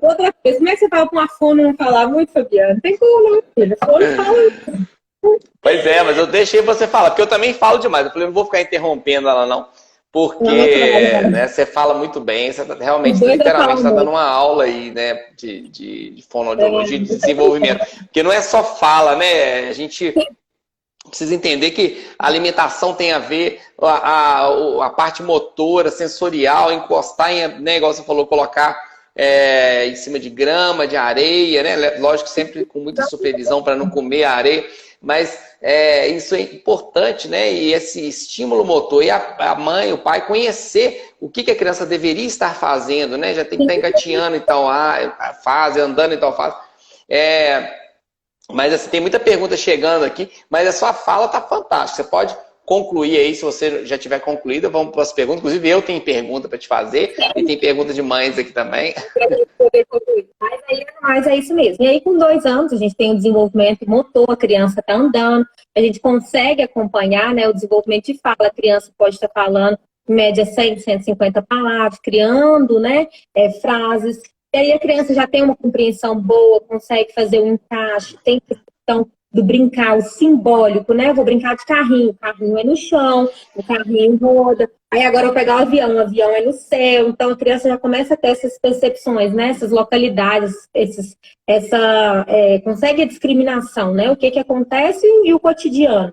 Outra coisa, como é que você fala com uma fono não falar muito, Fabiana? Não tem como, não, filha. Fono fala. Pois é, mas eu deixei você falar, porque eu também falo demais. Eu falei, não vou ficar interrompendo ela, não. Porque né, você fala muito bem, você realmente, literalmente, está dando uma aula aí, né, de fonoaudiologia, de desenvolvimento. Porque não é só fala, né? A gente precisa entender que a alimentação tem a ver a parte motora, sensorial, encostar em, né, igual você falou, colocar em cima de grama, de areia, né? Lógico, sempre com muita supervisão para não comer a areia, mas isso é importante, né? E esse estímulo motor, e a mãe, o pai, conhecer o que a criança deveria estar fazendo, né? Já tem que estar engatinhando em tal fase, andando em tal fase. Mas assim, tem muita pergunta chegando aqui, mas a sua fala tá fantástica. Você pode concluir aí, se você já tiver concluído, vamos para as perguntas. Inclusive, eu tenho pergunta para te fazer, e tem pergunta de mães aqui também. Mas é isso mesmo. E aí, com 2 anos, a gente tem o desenvolvimento motor, a criança está andando, a gente consegue acompanhar, né, o desenvolvimento de fala. A criança pode estar falando, em média, 100, 150 palavras, criando, né, frases. E aí a criança já tem uma compreensão boa, consegue fazer um encaixe, tem questão do brincar, o simbólico, né? Eu vou brincar de carrinho, o carrinho é no chão, o carrinho roda. Aí agora eu vou pegar o avião é no céu. Então a criança já começa a ter essas percepções, né? Essas localidades, consegue a discriminação, né? O que acontece e o cotidiano.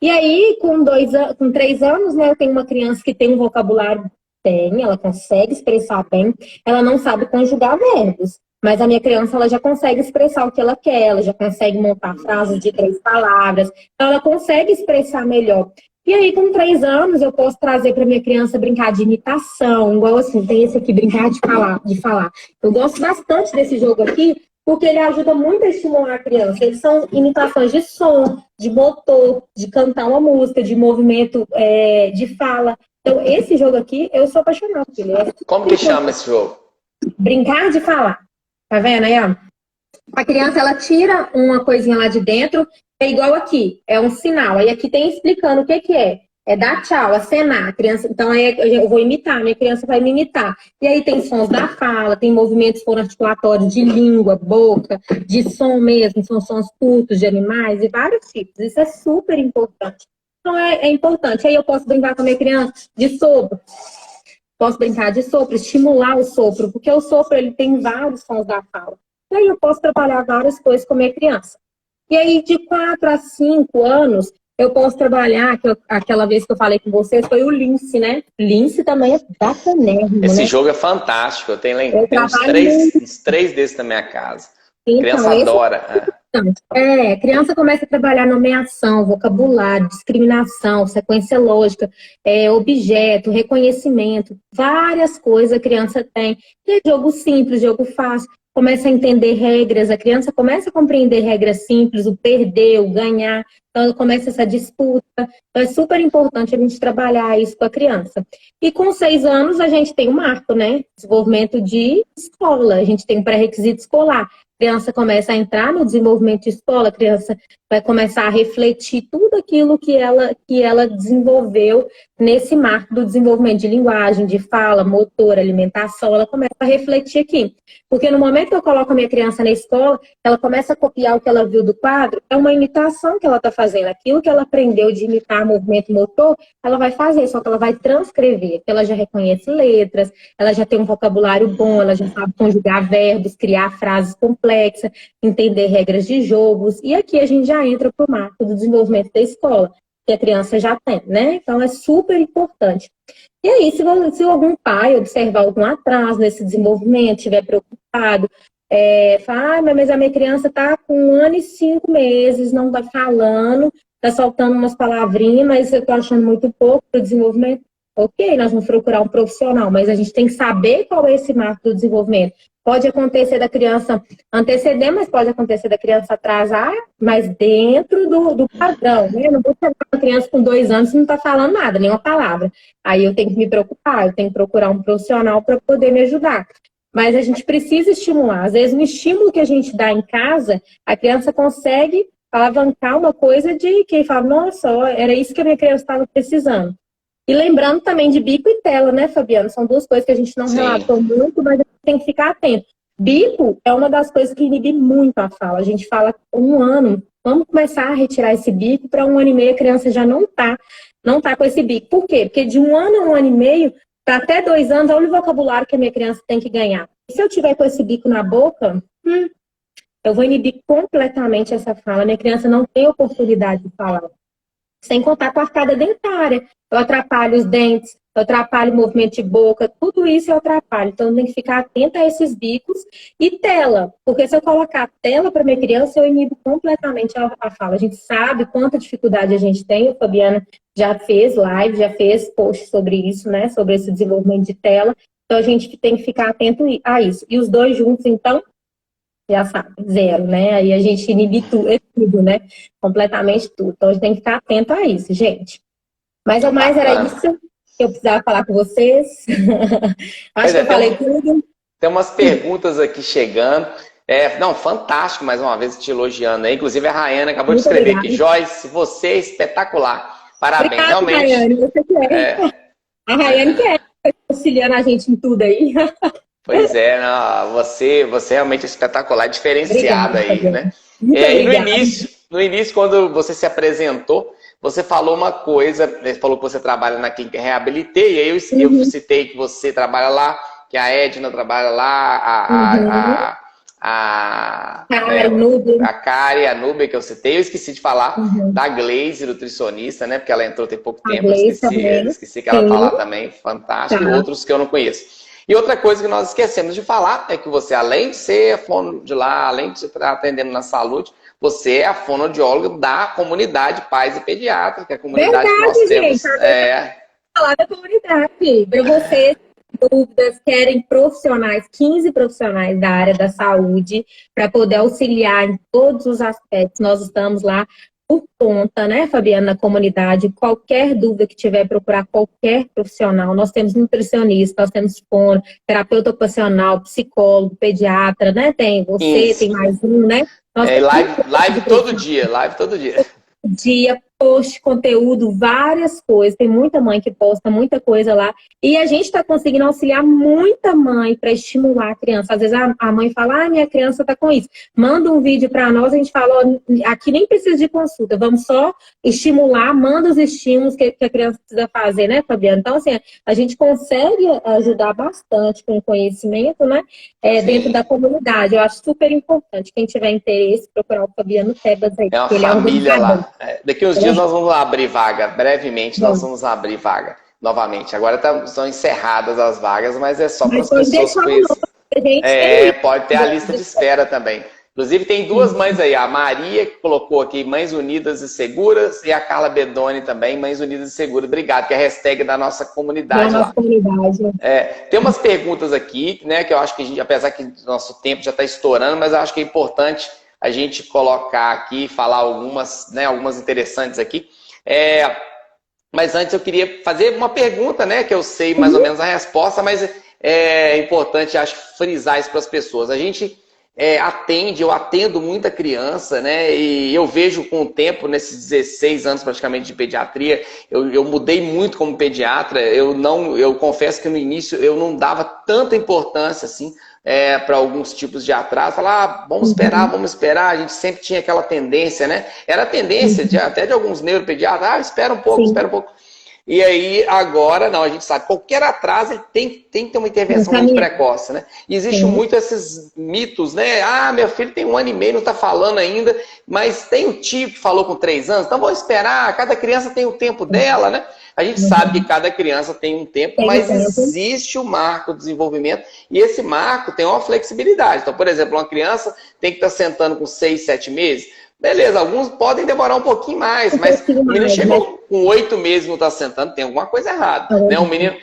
E aí, com 3 anos, né, eu tenho uma criança que tem um vocabulário, ela consegue expressar bem, ela não sabe conjugar verbos. Mas a minha criança, ela já consegue expressar o que ela quer, ela já consegue montar frases de 3 palavras, então ela consegue expressar melhor. E aí, com 3 anos, eu posso trazer para minha criança brincar de imitação, igual assim, tem esse aqui, brincar de falar. Eu gosto bastante desse jogo aqui, porque ele ajuda muito a estimular a criança. Eles são imitações de som, de motor, de cantar uma música, de movimento de fala. Então, esse jogo aqui, eu sou apaixonada por ele. Como que chama esse jogo? Brincar de falar. Tá vendo aí, ó? A criança, ela tira uma coisinha lá de dentro, é igual aqui, é um sinal. Aí aqui tem explicando o que que é. É dar tchau, acenar. A criança, então eu vou imitar, minha criança vai me imitar. E aí tem sons da fala, tem movimentos fonoarticulatórios de língua, boca, de som mesmo, são sons curtos de animais e vários tipos. Isso é super importante. Então é importante. Aí eu posso brincar com a minha criança de sopro. Posso brincar de sopro, estimular o sopro, porque o sopro ele tem vários sons da fala. E aí eu posso trabalhar várias coisas com a minha criança. E aí, de 4 a 5 anos, eu posso trabalhar, aquela vez que eu falei com vocês, foi o Lince, né? Lince também é bacanérrimo, Esse né? jogo é fantástico. Eu tenho uns três desses na minha casa. Então, Criança adora. Criança começa a trabalhar nomeação, vocabulário, discriminação, sequência lógica, objeto, reconhecimento, várias coisas a criança tem. E é jogo simples, jogo fácil. Começa a entender regras, a criança começa a compreender regras simples, o perder, o ganhar, então começa essa disputa. Então é super importante a gente trabalhar isso com a criança. E com 6 anos a gente tem o marco, né? Desenvolvimento de escola, a gente tem o pré-requisito escolar. A criança começa a entrar no desenvolvimento de escola, a criança vai começar a refletir tudo aquilo que ela desenvolveu nesse marco do desenvolvimento de linguagem, de fala, motor, alimentação, ela começa a refletir aqui. Porque no momento que eu coloco a minha criança na escola, ela começa a copiar o que ela viu do quadro, é uma imitação que ela está fazendo. Aquilo que ela aprendeu de imitar movimento motor, ela vai fazer, só que ela vai transcrever, porque ela já reconhece letras, ela já tem um vocabulário bom, ela já sabe conjugar verbos, criar frases complexas, entender regras de jogos. E aqui a gente já entra para o marco do desenvolvimento da escola, que a criança já tem, né? Então é super importante. E aí, se algum pai observar algum atraso nesse desenvolvimento, estiver preocupado, fala, mas a minha criança está com 1 ano e 5 meses, não está falando, está soltando umas palavrinhas, mas eu estou achando muito pouco para o desenvolvimento. Ok, nós vamos procurar um profissional, mas a gente tem que saber qual é esse marco do desenvolvimento. Pode acontecer da criança anteceder, mas pode acontecer da criança atrasar, mas dentro do padrão, né? Eu não vou chamar uma criança com 2 anos e não está falando nada, nenhuma palavra. Aí eu tenho que me preocupar, eu tenho que procurar um profissional para poder me ajudar. Mas a gente precisa estimular. Às vezes, o estímulo que a gente dá em casa, a criança consegue alavancar uma coisa de quem fala, nossa, era isso que a minha criança estava precisando. E lembrando também de bico e tela, né, Fabiano? São 2 coisas que a gente não relatou muito, mas a gente tem que ficar atento. Bico é uma das coisas que inibe muito a fala. A gente fala 1 ano, vamos começar a retirar esse bico, para 1 ano e meio a criança já não tá com esse bico. Por quê? Porque de 1 ano a 1 ano e meio, para até 2 anos, olha o vocabulário que a minha criança tem que ganhar. E se eu tiver com esse bico na boca, eu vou inibir completamente essa fala. Minha criança não tem oportunidade de falar. Sem contar com a arcada dentária. Eu atrapalho os dentes, eu atrapalho o movimento de boca, tudo isso eu atrapalho. Então, tem que ficar atenta a esses bicos. E tela, porque se eu colocar tela para minha criança, eu inibo completamente a fala. A gente sabe quanta dificuldade a gente tem, a Fabiana já fez live, já fez post sobre isso, né? Sobre esse desenvolvimento de tela. Então, a gente tem que ficar atento a isso. E os 2 juntos, então, já sabe, 0, né? Aí a gente inibe tudo, né? Completamente tudo. Então, a gente tem que ficar atento a isso, gente. Mais ou mais era isso que eu precisava falar com vocês. Acho que eu falei tudo. Tem umas perguntas aqui chegando. Não, fantástico, mais uma vez te elogiando aí. Inclusive a Rayane acabou de escrever aqui. Joyce, você é espetacular. Parabéns, obrigada, realmente. Rayane, você quer. A Rayane quer auxiliando a gente em tudo aí. Pois é, não, você realmente é espetacular, diferenciada aí, né? E no início, quando você se apresentou, você falou uma coisa, você falou que você trabalha na Clínica Reabilitei, e aí eu citei que você trabalha lá, que a Edna trabalha lá, a Kari, a Nubia, que eu citei. Eu esqueci de falar da Glaze, nutricionista, né? Porque ela entrou tem pouco tempo, eu esqueci que ela tá lá também, fantástico, e outros que eu não conheço. E outra coisa que nós esquecemos de falar é que você, além de ser fono de lá, além de estar atendendo na saúde, você é a fonoaudióloga da comunidade Pais e Pediatras, que é a comunidade que nós temos. Falar da comunidade. Para vocês, dúvidas, querem profissionais, 15 profissionais da área da saúde, para poder auxiliar em todos os aspectos. Nós estamos lá por conta, né, Fabiana, na comunidade. Qualquer dúvida que tiver, procurar qualquer profissional. Nós temos nutricionista, nós temos fono, terapeuta ocupacional, psicólogo, pediatra, né? Tem você, Isso. tem mais um, né? Nós temos Live todo dia, live todo dia. Dia, post, conteúdo, várias coisas. Tem muita mãe que posta muita coisa lá. E a gente está conseguindo auxiliar muita mãe para estimular a criança. Às vezes a mãe fala, minha criança está com isso. Manda um vídeo para nós, a gente fala, aqui nem precisa de consulta, vamos só estimular, manda os estímulos que a criança precisa fazer, né, Fabiana? Então, assim, a gente consegue ajudar bastante com o conhecimento, né, dentro da comunidade. Eu acho super importante. Quem tiver interesse, procurar o Fabiano Tebas aí. É uma Ele família lá. Daqui uns dias É. nós vamos abrir vaga, brevemente nós vamos abrir vaga novamente. Agora estão encerradas as vagas, mas é só para as pessoas conhecerem. Pode ter a lista de espera também. Inclusive tem duas mães aí, a Maria que colocou aqui Mães Unidas e Seguras e a Carla Bedoni também, Mães Unidas e Seguras. Obrigado, que é a hashtag da nossa comunidade lá. Tem umas perguntas aqui, né, que eu acho que, apesar que nosso tempo já está estourando, mas eu acho que é importante a gente colocar aqui, falar algumas, né, algumas interessantes aqui. Mas antes eu queria fazer uma pergunta, né, que eu sei mais ou menos a resposta, mas é importante, acho, frisar isso para as pessoas. A gente eu atendo muita criança, né, e eu vejo com o tempo, nesses 16 anos praticamente de pediatria, eu mudei muito como pediatra. Eu confesso que no início eu não dava tanta importância assim, para alguns tipos de atraso, falar, vamos esperar, a gente sempre tinha aquela tendência, né? Era a tendência até de alguns neuropediatras, espera um pouco, espera um pouco. E aí, agora, não, a gente sabe, qualquer atraso ele tem que ter uma intervenção muito precoce, né? E existe muito esses mitos, né? Meu filho tem 1 ano e meio, não está falando ainda, mas tem o tio que falou com 3 anos, então vou esperar, cada criança tem o tempo dela, né? A gente sabe que cada criança tem um tempo, mas existe o marco do desenvolvimento e esse marco tem uma flexibilidade. Então, por exemplo, uma criança tem que estar sentando com 6, 7 meses. Beleza, alguns podem demorar um pouquinho mais, mas o menino chegou com 8 meses e não está sentando, tem alguma coisa errada. Né? O menino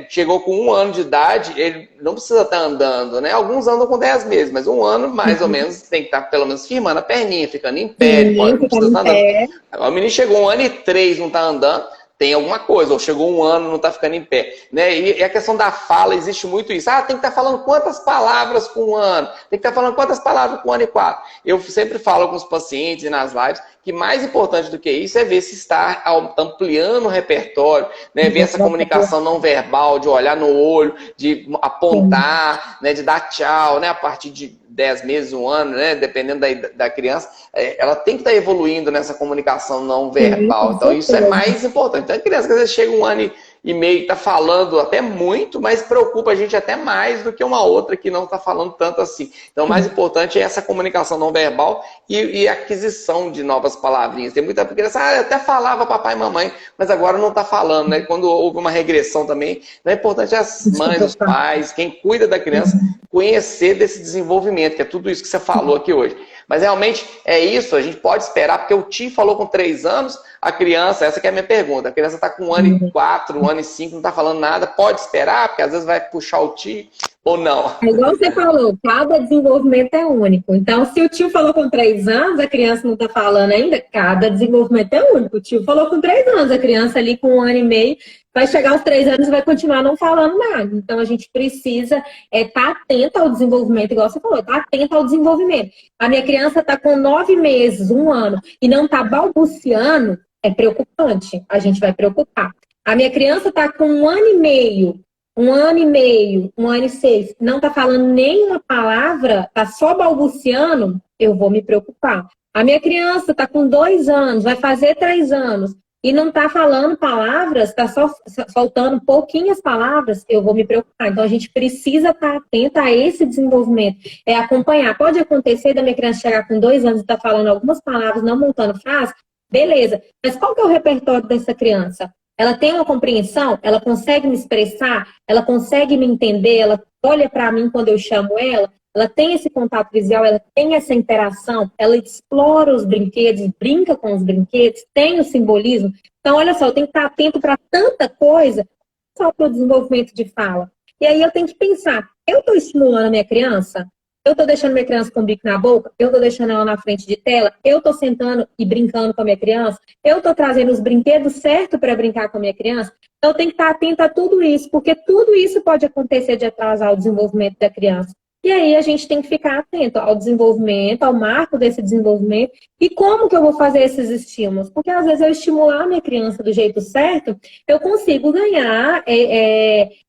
chegou com 1 ano de idade, ele não precisa estar andando, né? Alguns andam com 10 meses, mas 1 ano, mais ou menos, tem que estar pelo menos firmando a perninha, ficando em pé, não precisa estar andando. Agora, o menino chegou 1 ano e 3, não está andando, tem alguma coisa, ou chegou 1 ano, não está ficando em pé. Né? E a questão da fala, existe muito isso. Tem que estar falando quantas palavras com 1 ano? Tem que estar falando quantas palavras com 1 ano e 4? Eu sempre falo com os pacientes e nas lives que mais importante do que isso é ver se está ampliando o repertório, né? Ver essa comunicação não verbal, de olhar no olho, de apontar, né? De dar tchau, né? A partir de 10 meses, 1 ano, né? Dependendo da criança, ela tem que estar evoluindo nessa comunicação não verbal. Então isso é mais importante. Então a criança que às vezes chega 1 ano e meio está falando até muito, mas preocupa a gente até mais do que uma outra que não está falando tanto assim. Então o mais importante é essa comunicação não verbal e a aquisição de novas palavrinhas. Tem muita criança, eu até falava papai e mamãe, mas agora não está falando, né? Quando houve uma regressão também, é importante as mães, os pais, quem cuida da criança, conhecer desse desenvolvimento, que é tudo isso que você falou aqui hoje. Mas realmente é isso, a gente pode esperar, porque o tio falou com 3 anos, a criança, essa que é a minha pergunta, a criança está com 1 ano e 4, 1 ano e 5, não está falando nada, pode esperar, porque às vezes vai puxar o tio ou não? Igual você falou, cada desenvolvimento é único. Então, se o tio falou com 3 anos, a criança não está falando ainda, cada desenvolvimento é único. O tio falou com 3 anos, a criança ali com 1 ano e meio, vai chegar aos 3 anos e vai continuar não falando nada. Então, a gente precisa estar atento ao desenvolvimento, igual você falou, estar atento ao desenvolvimento. A minha criança está com 9 meses, 1 ano, e não está balbuciando, é preocupante. A gente vai preocupar. A minha criança está com 1 ano e meio, 1 ano e meio, 1 ano e 6, não está falando nenhuma palavra, está só balbuciando, eu vou me preocupar. A minha criança está com 2 anos, vai fazer 3 anos, e não está falando palavras, está só soltando pouquinhas palavras, eu vou me preocupar. Então, a gente precisa estar atenta a esse desenvolvimento, acompanhar. Pode acontecer da minha criança chegar com 2 anos e estar falando algumas palavras, não montando frase, beleza. Mas qual que é o repertório dessa criança? Ela tem uma compreensão? Ela consegue me expressar? Ela consegue me entender? Ela olha para mim quando eu chamo ela? Ela tem esse contato visual? Ela tem essa interação? Ela explora os brinquedos, brinca com os brinquedos? Tem o simbolismo? Então, olha só, eu tenho que estar atento para tanta coisa, só para o desenvolvimento de fala. E aí eu tenho que pensar, eu estou estimulando a minha criança? Eu tô deixando minha criança com o bico na boca? Eu tô deixando ela na frente de tela? Eu tô sentando e brincando com a minha criança? Eu tô trazendo os brinquedos certos para brincar com a minha criança? Então, eu tenho que estar atenta a tudo isso, porque tudo isso pode acontecer de atrasar o desenvolvimento da criança. E aí a gente tem que ficar atento ao desenvolvimento, ao marco desse desenvolvimento e como que eu vou fazer esses estímulos. Porque às vezes eu estimular a minha criança do jeito certo, eu consigo ganhar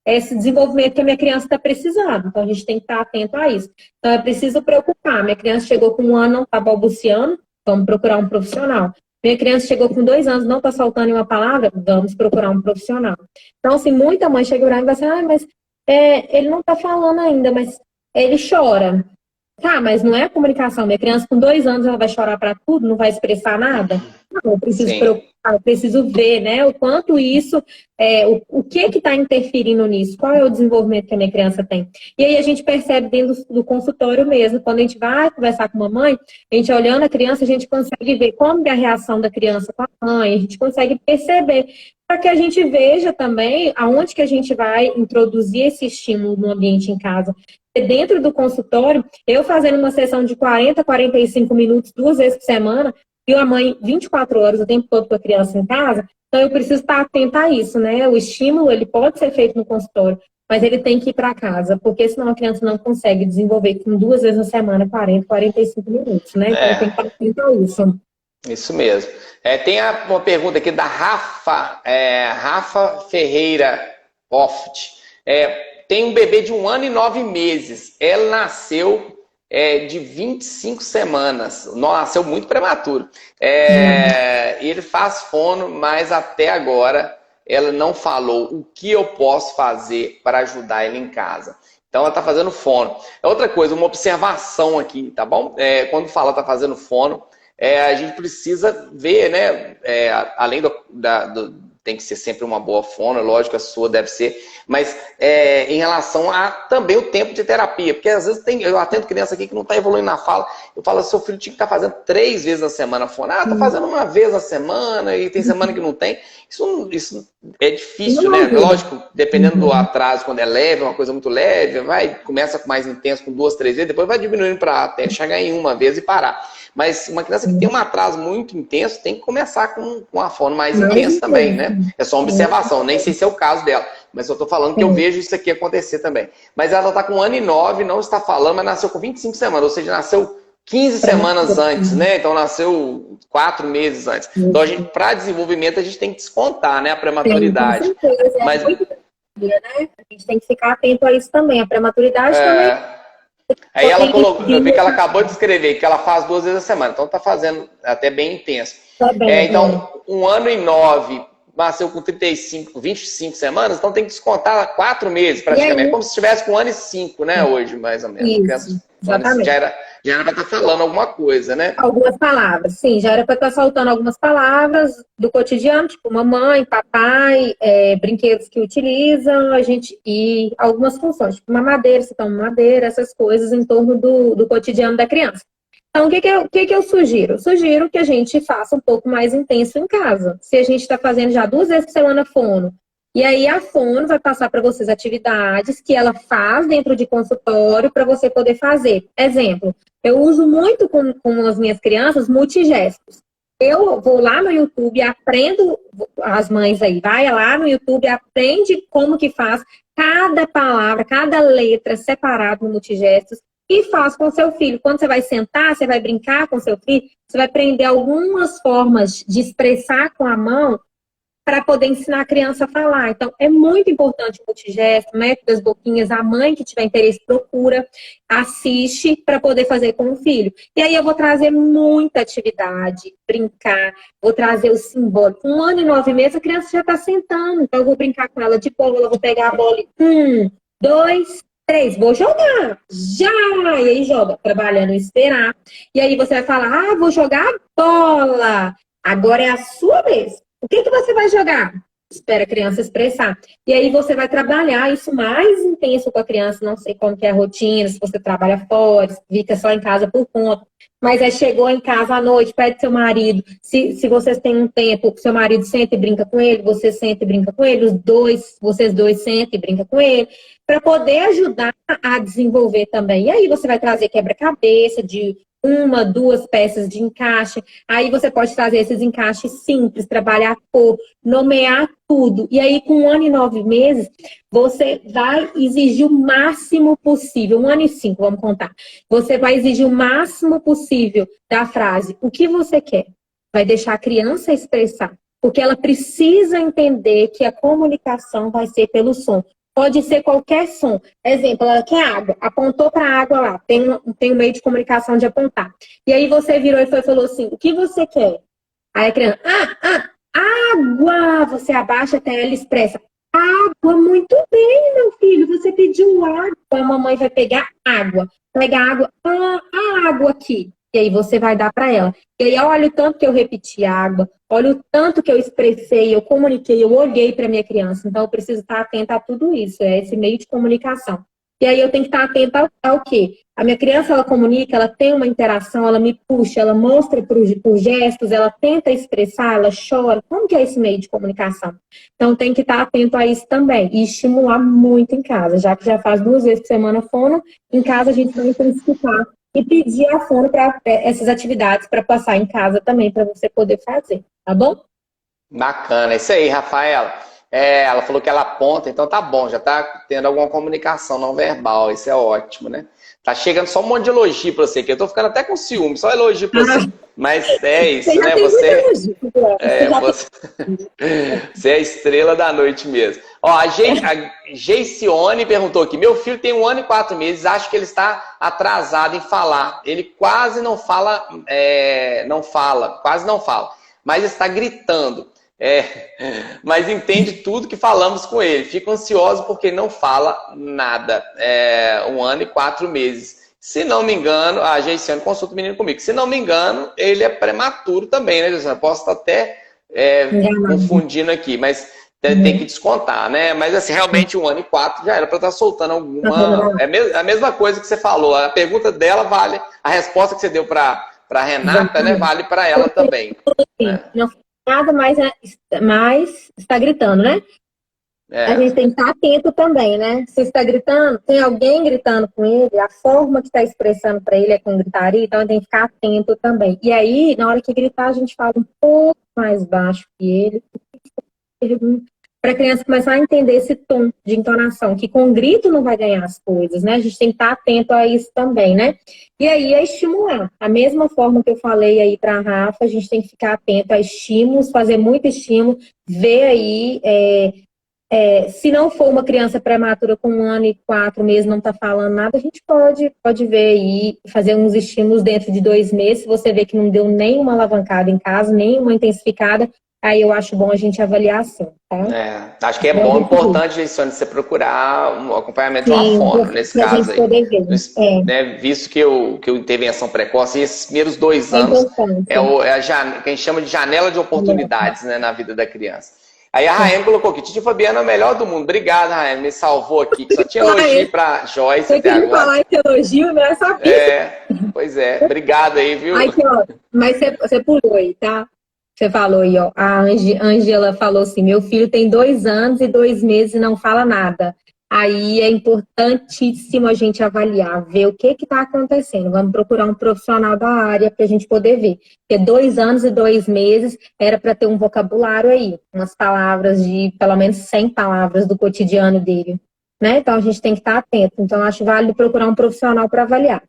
esse desenvolvimento que a minha criança está precisando. Então a gente tem que estar atento a isso. Então eu preciso preocupar. Minha criança chegou com 1 ano, não está balbuciando, vamos procurar um profissional. Minha criança chegou com 2 anos, não está soltando nenhuma palavra, vamos procurar um profissional. Então, assim, muita mãe chega e vai assim, mas ele não está falando ainda, mas ele chora. Tá, mas não é a comunicação. Minha criança com 2 anos, ela vai chorar para tudo, não vai expressar nada? Não, eu preciso preocupar, eu preciso ver, né, o quanto isso, o que está interferindo nisso, qual é o desenvolvimento que a minha criança tem. E aí a gente percebe dentro do consultório mesmo, quando a gente vai conversar com a mamãe, a gente olhando a criança, a gente consegue ver como é a reação da criança com a mãe, a gente consegue perceber, para que a gente veja também aonde que a gente vai introduzir esse estímulo no ambiente em casa. Dentro do consultório, eu fazendo uma sessão de 40, 45 minutos, 2 vezes por semana, e a mãe 24 horas, o tempo todo com a criança em casa, então eu preciso estar atenta a isso, né? O estímulo, ele pode ser feito no consultório, mas ele tem que ir para casa, porque senão a criança não consegue desenvolver com 2 vezes na semana, 40, 45 minutos, né? Então tem que estar atento a isso. Isso mesmo. Tem uma pergunta aqui da Rafa, Rafa Ferreira Oft. Tem um bebê de 1 ano e 9 meses. Ela nasceu de 25 semanas. Nasceu muito prematuro. Ele faz fono, mas até agora ela não falou o que eu posso fazer para ajudar ele em casa. Então ela está fazendo fono. Outra coisa, uma observação aqui, tá bom? Quando fala está fazendo fono, a gente precisa ver, né? Além tem que ser sempre uma boa fono, lógico, a sua deve ser, mas em relação a também o tempo de terapia, porque às vezes eu atendo criança aqui que não está evoluindo na fala, eu falo, seu filho tinha que estar fazendo 3 vezes na semana fono, tá fazendo 1 vez na semana, e tem semana que não tem, isso é difícil, né? Lógico, dependendo do atraso, quando é leve, uma coisa muito leve, começa com mais intenso, com 2, 3 vezes, depois vai diminuindo para até chegar em 1 vez e parar. Mas uma criança que tem um atraso muito intenso tem que começar com uma fono mais intensa também, né? É só uma observação, nem sei se é o caso dela, mas eu tô falando que eu vejo isso aqui acontecer também. Mas ela tá com 1 ano e 9, não está falando, mas nasceu com 25 semanas, ou seja, nasceu 15 semanas antes, né? Então nasceu 4 meses antes. Então para desenvolvimento a gente tem que descontar, né, a prematuridade. Com certeza, mas muito né? A gente tem que ficar atento a isso também, a prematuridade também. Aí ela colocou, eu vi que ela acabou de escrever que ela faz 2 vezes a semana, então tá fazendo até bem intenso. Tá bem, então, 1 ano e 9, nasceu com 25 semanas, então tem que descontar 4 meses praticamente, como se estivesse com 1 ano e 5, né, hoje, mais ou menos. Isso, exatamente. Já era para estar falando alguma coisa, né? Algumas palavras, sim, já era para estar soltando algumas palavras do cotidiano, tipo mamãe, papai, brinquedos que utilizam, e algumas funções, tipo mamadeira, se toma mamadeira, essas coisas em torno do cotidiano da criança. Então, o que eu sugiro? Sugiro que a gente faça um pouco mais intenso em casa. Se a gente está fazendo já 2 vezes por semana fono, e aí a fono vai passar para vocês atividades que ela faz dentro de consultório para você poder fazer. Exemplo, eu uso muito com as minhas crianças multigestos. Eu vou lá no YouTube e aprendo, as mães aí, vai lá no YouTube e aprende como que faz cada palavra, cada letra separado no multigestos e faz com o seu filho. Quando você vai sentar, você vai brincar com o seu filho, você vai aprender algumas formas de expressar com a mão para poder ensinar a criança a falar. Então, é muito importante o multigesto, o método das boquinhas. A mãe que tiver interesse procura, assiste para poder fazer com o filho. E aí eu vou trazer muita atividade, brincar, vou trazer o simbólico. 1 ano e 9 meses, a criança já está sentando. Então, eu vou brincar com ela de bola, eu vou pegar a bola e 1, 2, 3, vou jogar. Já! E aí joga, trabalhando, esperar. E aí você vai falar, vou jogar bola. Agora é a sua vez. O que você vai jogar? espera a criança expressar. E aí você vai trabalhar isso mais intenso com a criança, não sei como que é a rotina, se você trabalha fora, se fica só em casa por conta. Mas aí chegou em casa à noite, pede seu marido, se vocês têm um tempo, seu marido senta e brinca com ele, você senta e brinca com ele, vocês dois sentam e brinca com ele, para poder ajudar a desenvolver também. E aí você vai trazer quebra-cabeça de uma, duas peças de encaixe. Aí você pode trazer esses encaixes simples, trabalhar cor, nomear tudo. E aí, com 1 ano e 9 meses, você vai exigir o máximo possível. 1 ano e 5, vamos contar. Você vai exigir o máximo possível da frase. O que você quer? Vai deixar a criança expressar. Porque ela precisa entender que a comunicação vai ser pelo som. Pode ser qualquer som. Exemplo, ela quer água. Apontou para a água lá. Tem um meio de comunicação de apontar. E aí você virou e falou assim, o que você quer? Aí a criança, água! Você abaixa até ela expressa. Água, muito bem, meu filho. Você pediu água. A mamãe vai pegar água. Pega água. A água aqui. E aí você vai dar para ela. E aí olha o tanto que eu repeti água. Olha o tanto que eu expressei, eu comuniquei, eu olhei para minha criança. Então, eu preciso estar atenta a tudo isso, é esse meio de comunicação. E aí, eu tenho que estar atenta ao quê? A minha criança, ela comunica, ela tem uma interação, ela me puxa, ela mostra por gestos, ela tenta expressar, ela chora. Como que é esse meio de comunicação? Então, tem que estar atento a isso também. E estimular muito em casa. Já que já faz 2 vezes por semana fono, em casa a gente vai intensificar e pedir a fono para essas atividades para passar em casa também, para você poder fazer. Tá bom? Bacana, isso aí, Rafaela. Ela falou que ela aponta, então tá bom, já tá tendo alguma comunicação não verbal, isso é ótimo, né? Tá chegando só um monte de elogio pra você aqui, eu tô ficando até com ciúme, só elogio pra você. Mas é isso, né? Você é a estrela da noite mesmo. Ó, a Geicione perguntou aqui, meu filho tem 1 ano e 4 meses, acho que ele está atrasado em falar. Ele quase não fala, quase não fala. Mas está gritando. Mas entende tudo que falamos com ele. Fico ansioso porque não fala nada. 1 ano e 4 meses. Se não me engano, a Geiciane consulta o menino comigo. Se não me engano, ele é prematuro também, né, Geiciane? Posso estar até confundindo aqui, mas tem que descontar, né? Mas assim, realmente 1 ano e 4 já era para estar soltando alguma... É a mesma coisa que você falou. A pergunta dela vale... A resposta que você deu para Renata, né, vale para ela também. Não nada mais está gritando, né? A gente tem que estar atento também, né? Se está gritando, tem alguém gritando com ele, a forma que está expressando para ele é com gritaria, então tem que ficar atento também. E aí, na hora que gritar, a gente fala um pouco mais baixo que ele, para a criança começar a entender esse tom de entonação, que com grito não vai ganhar as coisas, né? A gente tem que estar atento a isso também, né? E aí é estimular. A mesma forma que eu falei aí para a Rafa, a gente tem que ficar atento a estímulos, fazer muito estímulo, ver aí, se não for uma criança prematura com 1 ano e 4 meses, não está falando nada, a gente pode ver aí, fazer uns estímulos dentro de 2 meses, se você vê que não deu nenhuma alavancada em casa, nenhuma intensificada, aí eu acho bom a gente avaliar assim, tá? Acho que é bom, importante, Geiciane, você procurar um acompanhamento de uma fono, nesse caso aí. Né, visto que a intervenção precoce, esses primeiros 2 anos, que a gente chama de janela de oportunidades, né, na vida da criança. Aí a Raene colocou aqui, Titi Fabiana é o melhor do mundo. Obrigado, Raene, me salvou aqui, que só tinha elogio pra Joyce até agora. Falar esse elogio, né? Só pois é, obrigado aí, viu? Aqui, ó, mas você pulou aí, tá? Você falou aí, ó, a Angela falou assim, meu filho tem 2 anos e 2 meses e não fala nada. Aí é importantíssimo a gente avaliar, ver o que está acontecendo. Vamos procurar um profissional da área para a gente poder ver. Porque 2 anos e 2 meses era para ter um vocabulário aí, umas palavras de pelo menos 100 palavras do cotidiano dele. Né? Então a gente tem que estar atento. Então acho válido procurar um profissional para avaliar.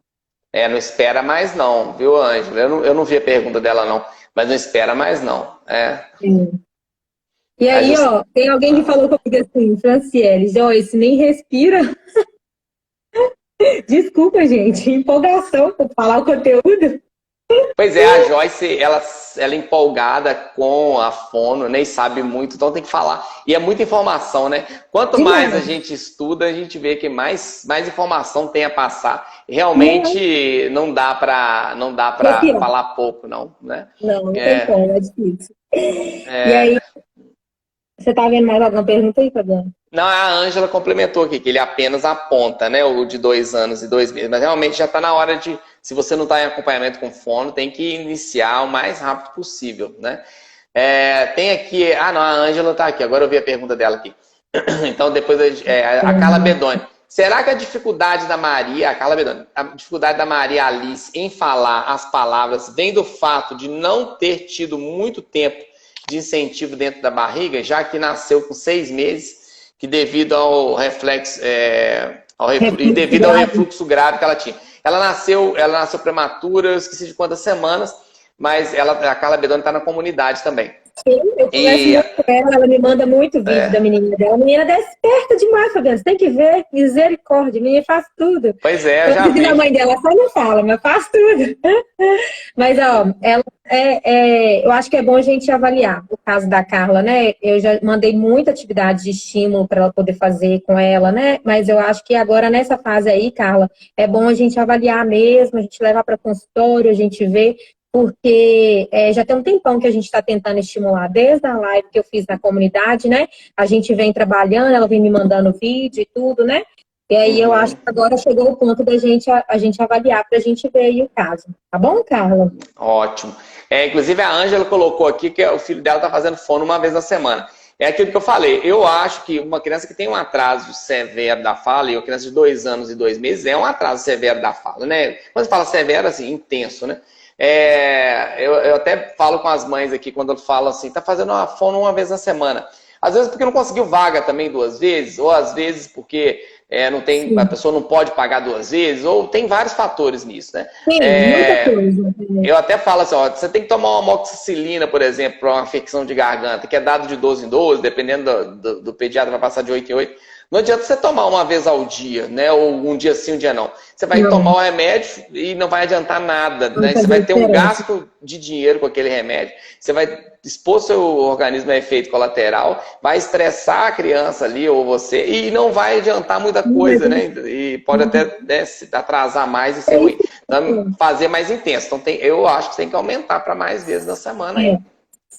Não espera mais não, viu, Ângela? Eu não vi a pergunta dela não, mas não espera mais não. Sim. E aí, ó, tem alguém que falou comigo assim, Franciele, Joyce, nem respira. Desculpa, gente, empolgação para falar o conteúdo. Pois é, a Joyce, ela é empolgada com a fono, nem sabe muito, então tem que falar. E é muita informação, né? Quanto mais a gente estuda, a gente vê que mais informação tem a passar. Realmente não dá para falar pouco, não, né? Não tem como, é difícil. E aí, Você tá vendo mais alguma pergunta aí, Fabiano? Não, a Ângela complementou aqui, que ele apenas aponta, né, o de 2 anos e 2 meses. Mas realmente já está na hora de, se você não está em acompanhamento com fono, tem que iniciar o mais rápido possível, né? Tem aqui, não, a Ângela está aqui, agora eu vi a pergunta dela aqui. Então depois a Carla Bedoni. Será que a dificuldade da Maria, a Carla Bedoni, a dificuldade da Maria Alice em falar as palavras vem do fato de não ter tido muito tempo de incentivo dentro da barriga, já que nasceu com 6 meses, que devido ao reflexo, devido ao refluxo grave que ela tinha. Ela nasceu prematura, eu esqueci de quantas semanas, mas a Carla Bedoni está na comunidade também. Sim, eu converso muito com ela me manda muito vídeo da menina dela. A menina é desperta demais, Fabiano. Você tem que ver, misericórdia, a menina faz tudo. Pois é, eu já vi. A mãe dela só não fala, mas faz tudo. Mas, ó, ela eu acho que é bom a gente avaliar o caso da Carla, né? Eu já mandei muita atividade de estímulo para ela poder fazer com ela, né? Mas eu acho que agora, nessa fase aí, Carla, é bom a gente avaliar mesmo, a gente levar para consultório, a gente ver. Porque já tem um tempão que a gente está tentando estimular, desde a live que eu fiz na comunidade, né? A gente vem trabalhando, ela vem me mandando vídeo e tudo, né? E aí eu acho que agora chegou o ponto da a gente avaliar para a gente ver aí o caso. Tá bom, Carla? Ótimo. Inclusive a Ângela colocou aqui que o filho dela está fazendo fono uma vez na semana. É aquilo que eu falei. Eu acho que uma criança que tem um atraso severo da fala, e uma criança de 2 anos e 2 meses, é um atraso severo da fala, né? Quando você fala severo, assim, intenso, né? Eu até falo com as mães aqui quando eu falo assim, tá fazendo uma fono uma vez na semana. Às vezes porque não conseguiu vaga também 2 vezes, ou às vezes porque a pessoa não pode pagar 2 vezes, ou tem vários fatores nisso, né? Sim, muita coisa. Eu até falo assim, ó, você tem que tomar uma amoxicilina, por exemplo, para uma infecção de garganta, que é dado de 12 em 12, dependendo do pediatra, vai passar de 8 em 8. Não adianta você tomar uma vez ao dia, né? Ou um dia sim, um dia não. Você vai tomar o remédio e não vai adiantar nada, né? Você vai ter um gasto de dinheiro com aquele remédio. Você vai expor seu organismo a efeito colateral, vai estressar a criança ali ou você e não vai adiantar muita coisa, né? E pode até se atrasar mais e ser ruim. Então, fazer mais intenso. Então, eu acho que tem que aumentar para mais vezes na semana aí.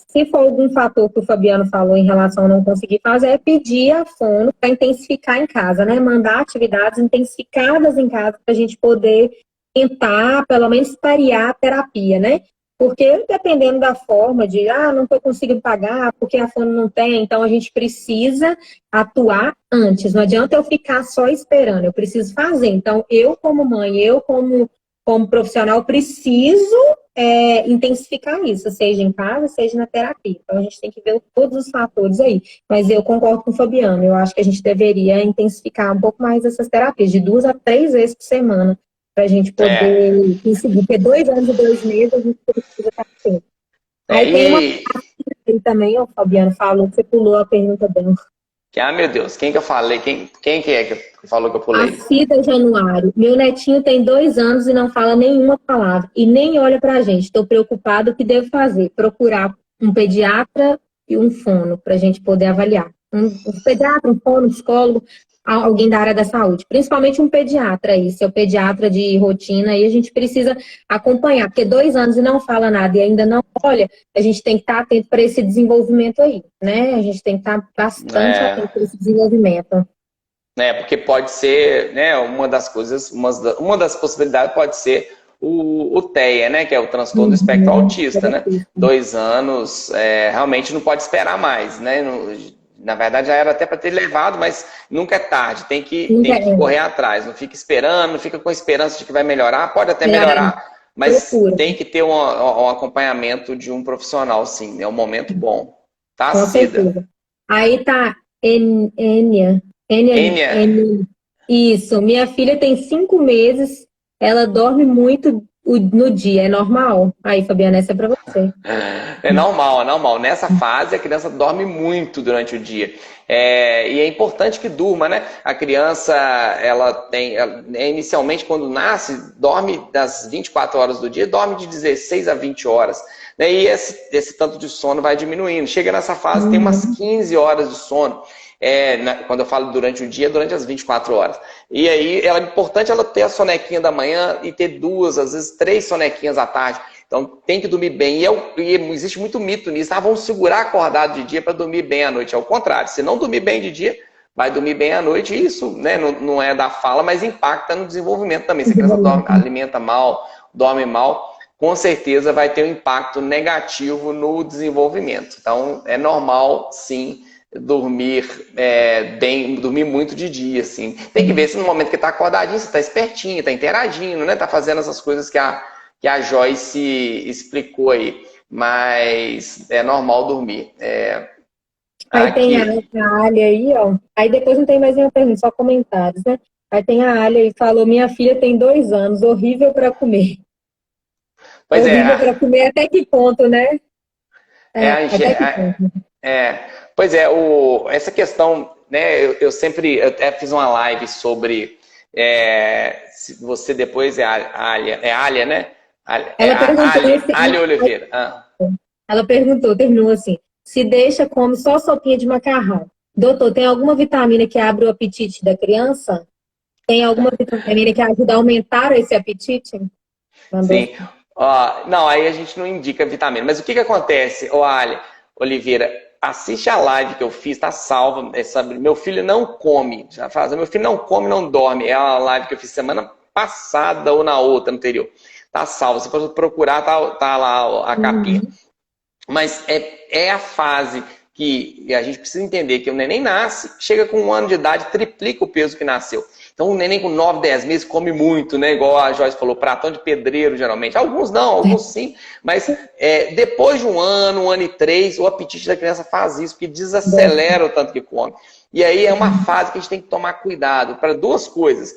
Se for algum fator que o Fabiano falou em relação a não conseguir fazer, é pedir a fono para intensificar em casa, né? Mandar atividades intensificadas em casa para a gente poder tentar, pelo menos, parear a terapia, né? Porque dependendo da forma de, não estou conseguindo pagar, porque a fono não tem, então a gente precisa atuar antes. Não adianta eu ficar só esperando, eu preciso fazer. Então, eu como mãe, eu como profissional, preciso intensificar isso, seja em casa, seja na terapia. Então, a gente tem que ver todos os fatores aí. Mas eu concordo com o Fabiano, eu acho que a gente deveria intensificar um pouco mais essas terapias, de 2 a 3 vezes por semana, para a gente poder conseguir. Porque 2 anos e 2 meses a gente precisa estar tendo. Aí tem uma ele também, o Fabiano falou, você pulou a pergunta dela. Meu Deus, quem que eu falei? Quem que é que falou que eu pulei? A Cida Januário. Meu netinho tem 2 anos e não fala nenhuma palavra. E nem olha pra gente. Estou preocupado. O que devo fazer? Procurar um pediatra e um fono para a gente poder avaliar. Um pediatra, um fono, um psicólogo, alguém da área da saúde. Principalmente um pediatra aí. Se é o pediatra de rotina, aí a gente precisa acompanhar. Porque 2 anos e não fala nada e ainda não olha, a gente tem que estar atento para esse desenvolvimento aí, né? A gente tem que estar bastante atento para esse desenvolvimento. Porque pode ser, né, uma das coisas, uma das possibilidades pode ser o TEA, né, que é o transtorno do espectro autista, né? 2 anos, realmente não pode esperar mais, né? Na verdade, já era até para ter levado, mas nunca é tarde. Tem que correr atrás. Não fica esperando, não fica com esperança de que vai melhorar. Pode até melhorar, mas tem que ter um acompanhamento de um profissional, sim. É um momento bom. Tá, com Cida? Certeza. Aí tá Enia. Isso. Minha filha tem 5 meses. Ela dorme muito no dia. É normal? Aí, Fabiana, essa é para você. É normal. Nessa fase, a criança dorme muito durante o dia. E é importante que durma, né? A criança, inicialmente, quando nasce, dorme das 24 horas do dia, dorme de 16 a 20 horas. E esse tanto de sono vai diminuindo. Chega nessa fase, tem umas 15 horas de sono. Quando eu falo durante o dia, durante as 24 horas. E aí é importante ela ter a sonequinha da manhã e ter 2, às vezes 3 sonequinhas à tarde. Então tem que dormir bem. E existe muito mito nisso. Vamos segurar acordado de dia para dormir bem à noite. É o contrário. Se não dormir bem de dia, vai dormir bem à noite. E isso, né, não é da fala, mas impacta no desenvolvimento também. Se a criança alimenta mal, dorme mal, com certeza vai ter um impacto negativo no desenvolvimento. Então é normal, sim, dormir bem, dormir muito de dia, assim. Tem que ver se no momento que está acordadinho, você está espertinho, está interagindo, né? Tá fazendo essas coisas que a Joyce explicou aí. Mas é normal dormir. Aí Aqui. tem a Alia aí, ó. Aí depois não tem mais nenhuma pergunta, só comentários, né? Aí tem a Alia aí, falou, minha filha tem 2 anos, horrível para comer. Pois horrível para comer, até que ponto, né? Até que ponto. Pois é, essa questão, né? Eu até fiz uma live sobre se você depois Alia, né? Alia Oliveira. Ela perguntou, terminou assim, se deixa, come só sopinha de macarrão. Doutor, tem alguma vitamina que abre o apetite da criança? Tem alguma vitamina que ajuda a aumentar esse apetite? Sim. Não, aí a gente não indica vitamina. Mas o que acontece, Alia Oliveira? Assiste a live que eu fiz, tá salva. Meu filho não come. Já faz. Meu filho não come, não dorme. É a live que eu fiz semana passada ou na outra anterior. Tá salva. Se for procurar, tá lá a capinha. Mas é a fase que a gente precisa entender que o neném nasce, chega com 1 ano de idade, triplica o peso que nasceu. Então, um neném com 9, 10 meses come muito, né? Igual a Joyce falou, pratão de pedreiro, geralmente. Alguns não, alguns sim. Mas depois de 1 ano e 3, o apetite da criança faz isso, porque desacelera o tanto que come. E aí é uma fase que a gente tem que tomar cuidado para 2 coisas.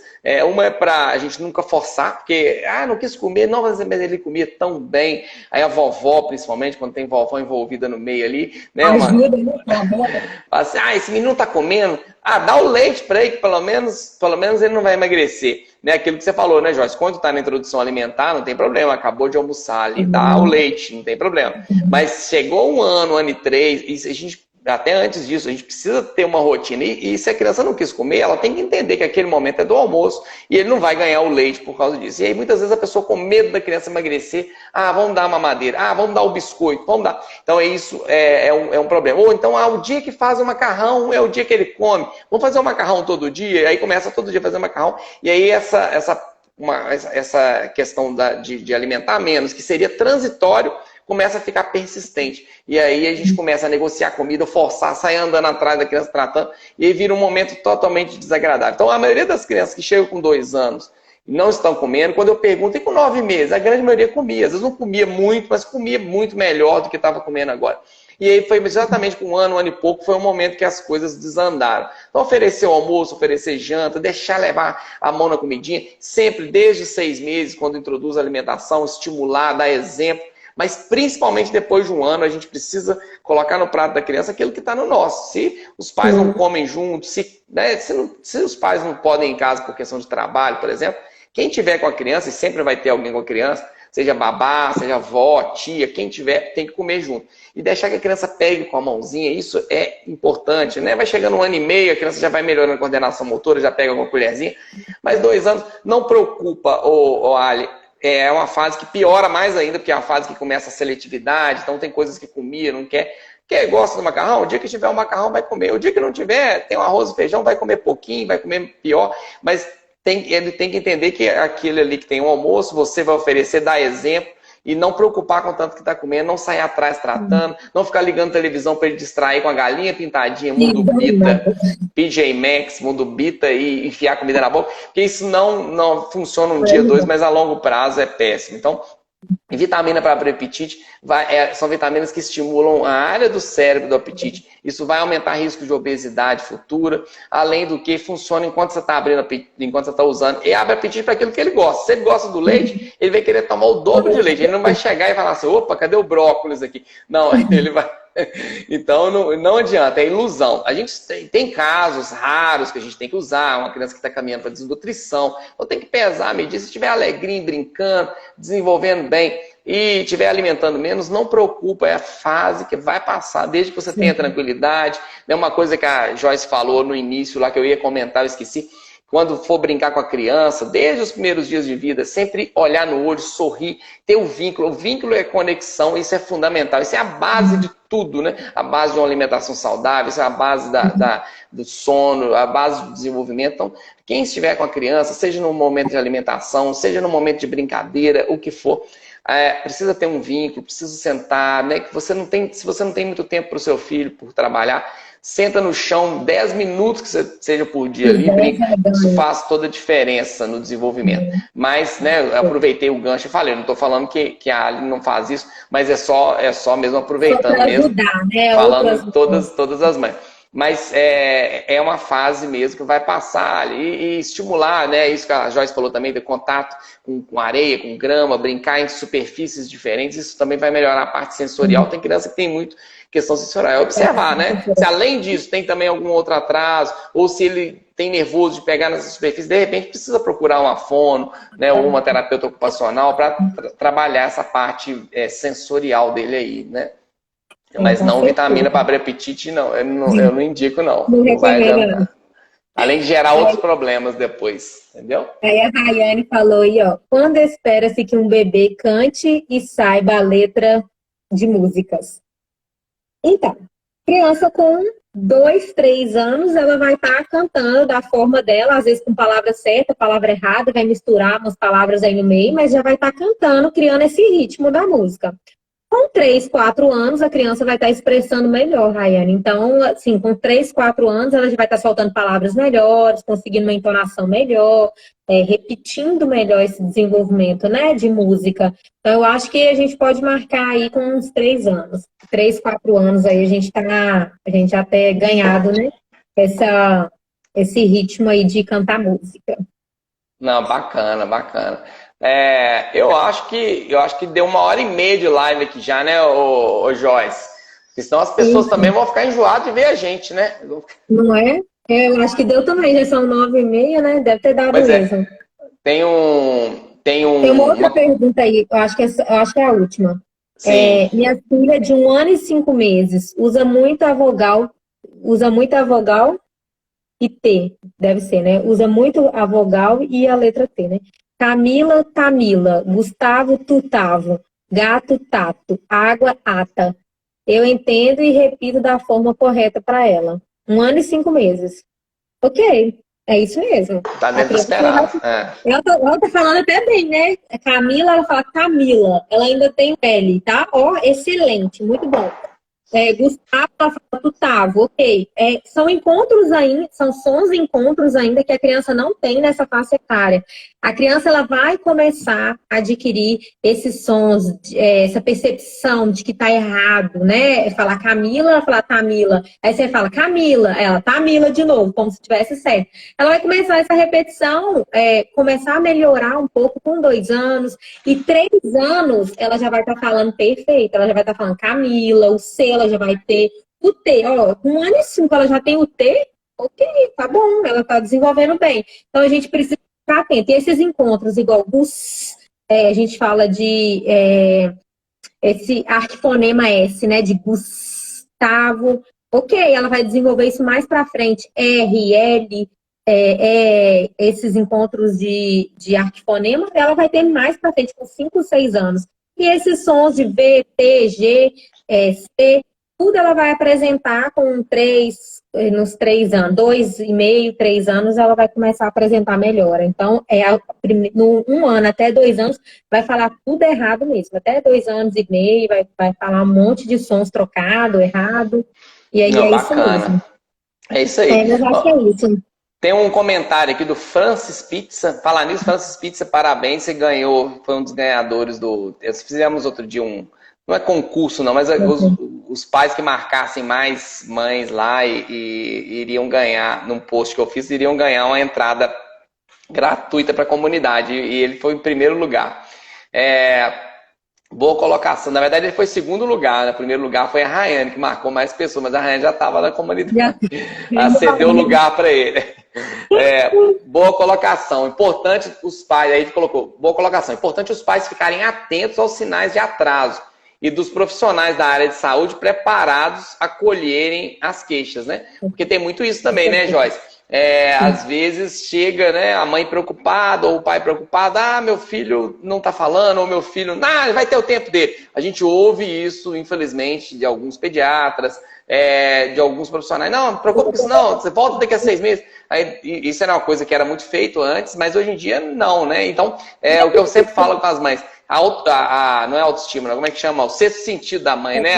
Uma é para a gente nunca forçar, porque, não quis comer, não, mas ele comia tão bem. Aí a vovó, principalmente, quando tem vovó envolvida no meio ali, né? Ajuda, né? Assim, esse menino tá comendo, dá o leite para ele, que pelo menos ele não vai emagrecer. Né? Aquilo que você falou, né, Joyce? Quando está na introdução alimentar, não tem problema, acabou de almoçar ali, dá o leite, não tem problema. Mas chegou 1 ano e 3, e a gente, até antes disso, a gente precisa ter uma rotina. E se a criança não quis comer, ela tem que entender que aquele momento é do almoço e ele não vai ganhar o leite por causa disso. E aí, muitas vezes, a pessoa com medo da criança emagrecer, vamos dar uma mamadeira, vamos dar o biscoito, vamos dar. Então, isso é um problema. Ou então, o dia que faz o macarrão é o dia que ele come. Vamos fazer o macarrão todo dia? E aí começa todo dia a fazer macarrão. E aí, essa questão de alimentar menos, que seria transitório, começa a ficar persistente. E aí a gente começa a negociar comida, forçar, sair andando atrás da criança tratando, e aí vira um momento totalmente desagradável. Então a maioria das crianças que chegam com 2 anos e não estão comendo, quando eu pergunto, e com 9 meses? A grande maioria comia. Às vezes não comia muito, mas comia muito melhor do que estava comendo agora. E aí foi exatamente com 1 ano e pouco, foi um momento que as coisas desandaram. Então oferecer o almoço, oferecer janta, deixar levar a mão na comidinha, sempre desde 6 meses, quando introduz a alimentação, estimular, dar exemplo. Mas principalmente depois de 1 ano, a gente precisa colocar no prato da criança aquilo que está no nosso. Se os pais não comem juntos, se os pais não podem ir em casa por questão de trabalho, por exemplo, quem tiver com a criança, e sempre vai ter alguém com a criança, seja babá, seja avó, tia, quem tiver, tem que comer junto. E deixar que a criança pegue com a mãozinha, isso é importante, né? Vai chegando 1 ano e meio, a criança já vai melhorando a coordenação motora, já pega com a colherzinha. Mas 2 anos, não preocupa, Ali. É uma fase que piora mais ainda, porque é a fase que começa a seletividade, então tem coisas que comia, não quer. Gosta do macarrão? O dia que tiver o macarrão vai comer. O dia que não tiver, tem um arroz e feijão, vai comer pouquinho, vai comer pior. Mas ele tem que entender que aquele ali que tem um almoço, você vai oferecer, dar exemplo, e não preocupar com o tanto que está comendo, não sair atrás tratando, não ficar ligando televisão para ele distrair com a galinha pintadinha, Mundo Bita, PJ Maxx, Mundo Bita e enfiar comida na boca, porque isso não funciona um dia, 2, mas a longo prazo é péssimo. Então, vitamina para abrir apetite são vitaminas que estimulam a área do cérebro do apetite. Isso vai aumentar risco de obesidade futura, além do que funciona enquanto você está abrindo apetite, enquanto você está usando, e abre apetite para aquilo que ele gosta. Se ele gosta do leite, ele vai querer tomar o dobro de leite. Ele não vai chegar e falar assim, opa, cadê o brócolis aqui? Não, ele vai... Então não adianta, é ilusão. A gente tem casos raros que a gente tem que usar, uma criança que está caminhando para desnutrição, então tem que pesar, medir. Se estiver alegrinho, brincando, desenvolvendo bem e estiver alimentando menos, não preocupa, é a fase que vai passar, desde que você tenha tranquilidade. É uma coisa que a Joyce falou no início lá, que eu ia comentar, eu esqueci, quando for brincar com a criança, desde os primeiros dias de vida, sempre olhar no olho, sorrir, ter o vínculo. O vínculo é conexão, isso é fundamental. Isso é a base de tudo, né? A base de uma alimentação saudável, isso é a base do sono, a base do desenvolvimento. Então, quem estiver com a criança, seja no momento de alimentação, seja no momento de brincadeira, o que for, precisa ter um vínculo, precisa sentar, né? Que você não tem, se você não tem muito tempo para o seu filho por trabalhar, senta no chão 10 minutos que seja por dia ali, brinca. Isso faz toda a diferença no desenvolvimento. Mas, né, eu aproveitei o gancho e falei, não estou falando que a Aline não faz isso, mas é só mesmo aproveitando mesmo, ajudar, né? falando todas as mães. Mas é uma fase mesmo que vai passar ali e estimular, né? Isso que a Joyce falou também, ter contato com areia, com grama, brincar em superfícies diferentes, isso também vai melhorar a parte sensorial. Tem criança que tem muito questão sensorial. É observar, né? Se além disso tem também algum outro atraso, ou se ele tem nervoso de pegar nessa superfície, de repente precisa procurar uma fono, né? Ou uma terapeuta ocupacional para trabalhar essa parte sensorial dele aí, né? Mas não vitamina para abrir apetite, não. Eu não indico, não. Não vai adiantar. Além de gerar outros problemas depois, entendeu? Aí a Rayane falou aí, ó. Quando espera-se que um bebê cante e saiba a letra de músicas? Então, criança com 2, 3 anos, ela vai estar cantando da forma dela, às vezes com palavra certa, palavra errada, vai misturar umas palavras aí no meio, mas já vai estar cantando, criando esse ritmo da música. Com 3, 4 anos, a criança vai estar expressando melhor, Rayane. Então, assim, com 3, 4 anos, ela já vai estar soltando palavras melhores, conseguindo uma entonação melhor, repetindo melhor esse desenvolvimento, né, de música. Então, eu acho que a gente pode marcar aí com uns 3 anos. 3, 4 anos aí, a gente já ter ganhado, né, esse ritmo aí de cantar música. Não, bacana, bacana. Eu acho que deu 1h30 de live aqui já, né, ô Joyce? Porque senão as pessoas também vão ficar enjoadas de ver a gente, né? Não é? Eu acho que deu também, já são 9h30, né? Deve ter dado mesmo. Tem uma outra pergunta aí, eu acho que é a última. Minha filha de 1 ano e 5 meses usa muito a vogal e T, deve ser, né? Usa muito a vogal e a letra T, né? Camila, Tamila, Gustavo, Tutavo, gato, tato, água, ata. Eu entendo e repito da forma correta para ela. 1 ano e 5 meses. Ok, é isso mesmo. Tá dentro do esperado. Ela tá falando até bem, né? Camila, ela fala Camila. Ela ainda tem L, tá? Ó, excelente, muito bom. Gustavo, ela fala Tutavo, ok. São encontros ainda, são sons e encontros ainda que a criança não tem nessa faixa etária. A criança, ela vai começar a adquirir esses sons, essa percepção de que tá errado, né? Falar Camila, ela fala Tamila. Aí você fala Camila, ela Tamila de novo, como se tivesse certo. Ela vai começar essa repetição, começar a melhorar um pouco com 2 anos. E 3 anos, ela já vai estar falando perfeito. Ela já vai estar falando Camila, o C, ela já vai ter o T. Ó, com 1 ano e 5, ela já tem o T. Ok, tá bom, ela tá desenvolvendo bem. Então, a gente precisa ficar atento. E esses encontros, igual a gente fala de esse arquifonema S, né? De Gustavo. Ok, ela vai desenvolver isso mais pra frente. R, L, esses encontros de arquifonema, ela vai ter mais pra frente, com 5, 6 anos. E esses sons de V, T, G, C, tudo ela vai apresentar com nos 3 anos, 2,5, 3 anos, ela vai começar a apresentar melhora. Então, no 1 ano até 2 anos, vai falar tudo errado mesmo. Até 2 anos e meio, vai falar um monte de sons trocados, errado. E aí isso mesmo. É isso aí. Mas acho que é isso. Tem um comentário aqui do Francis Pizza. Falar nisso, Francis Pizza, parabéns, você ganhou, foi um dos ganhadores nós fizemos outro dia não é concurso não, mas os pais que marcassem mais mães lá e iriam ganhar, num post que eu fiz, iriam ganhar uma entrada gratuita para a comunidade, e ele foi em primeiro lugar. Boa colocação. Na verdade, ele foi em segundo lugar. No primeiro lugar foi a Rayane, que marcou mais pessoas, mas a Rayane já estava na comunidade. Ela cedeu o lugar para ele. Boa colocação. Importante os pais, aí ele colocou, boa colocação. Importante os pais ficarem atentos aos sinais de atraso e dos profissionais da área de saúde preparados a colherem as queixas, né? Porque tem muito isso também, né, Joyce? Às vezes chega, né, a mãe preocupada ou o pai preocupado, meu filho não tá falando, ou meu filho, vai ter o tempo dele. A gente ouve isso, infelizmente, de alguns pediatras, de alguns profissionais. Não preocupe com isso não, você volta daqui a 6 meses. Aí, isso era uma coisa que era muito feito antes, mas hoje em dia não, né? Então, o que eu sempre falo com as mães, não é autoestima, como é que chama? O sexto sentido da mãe, né?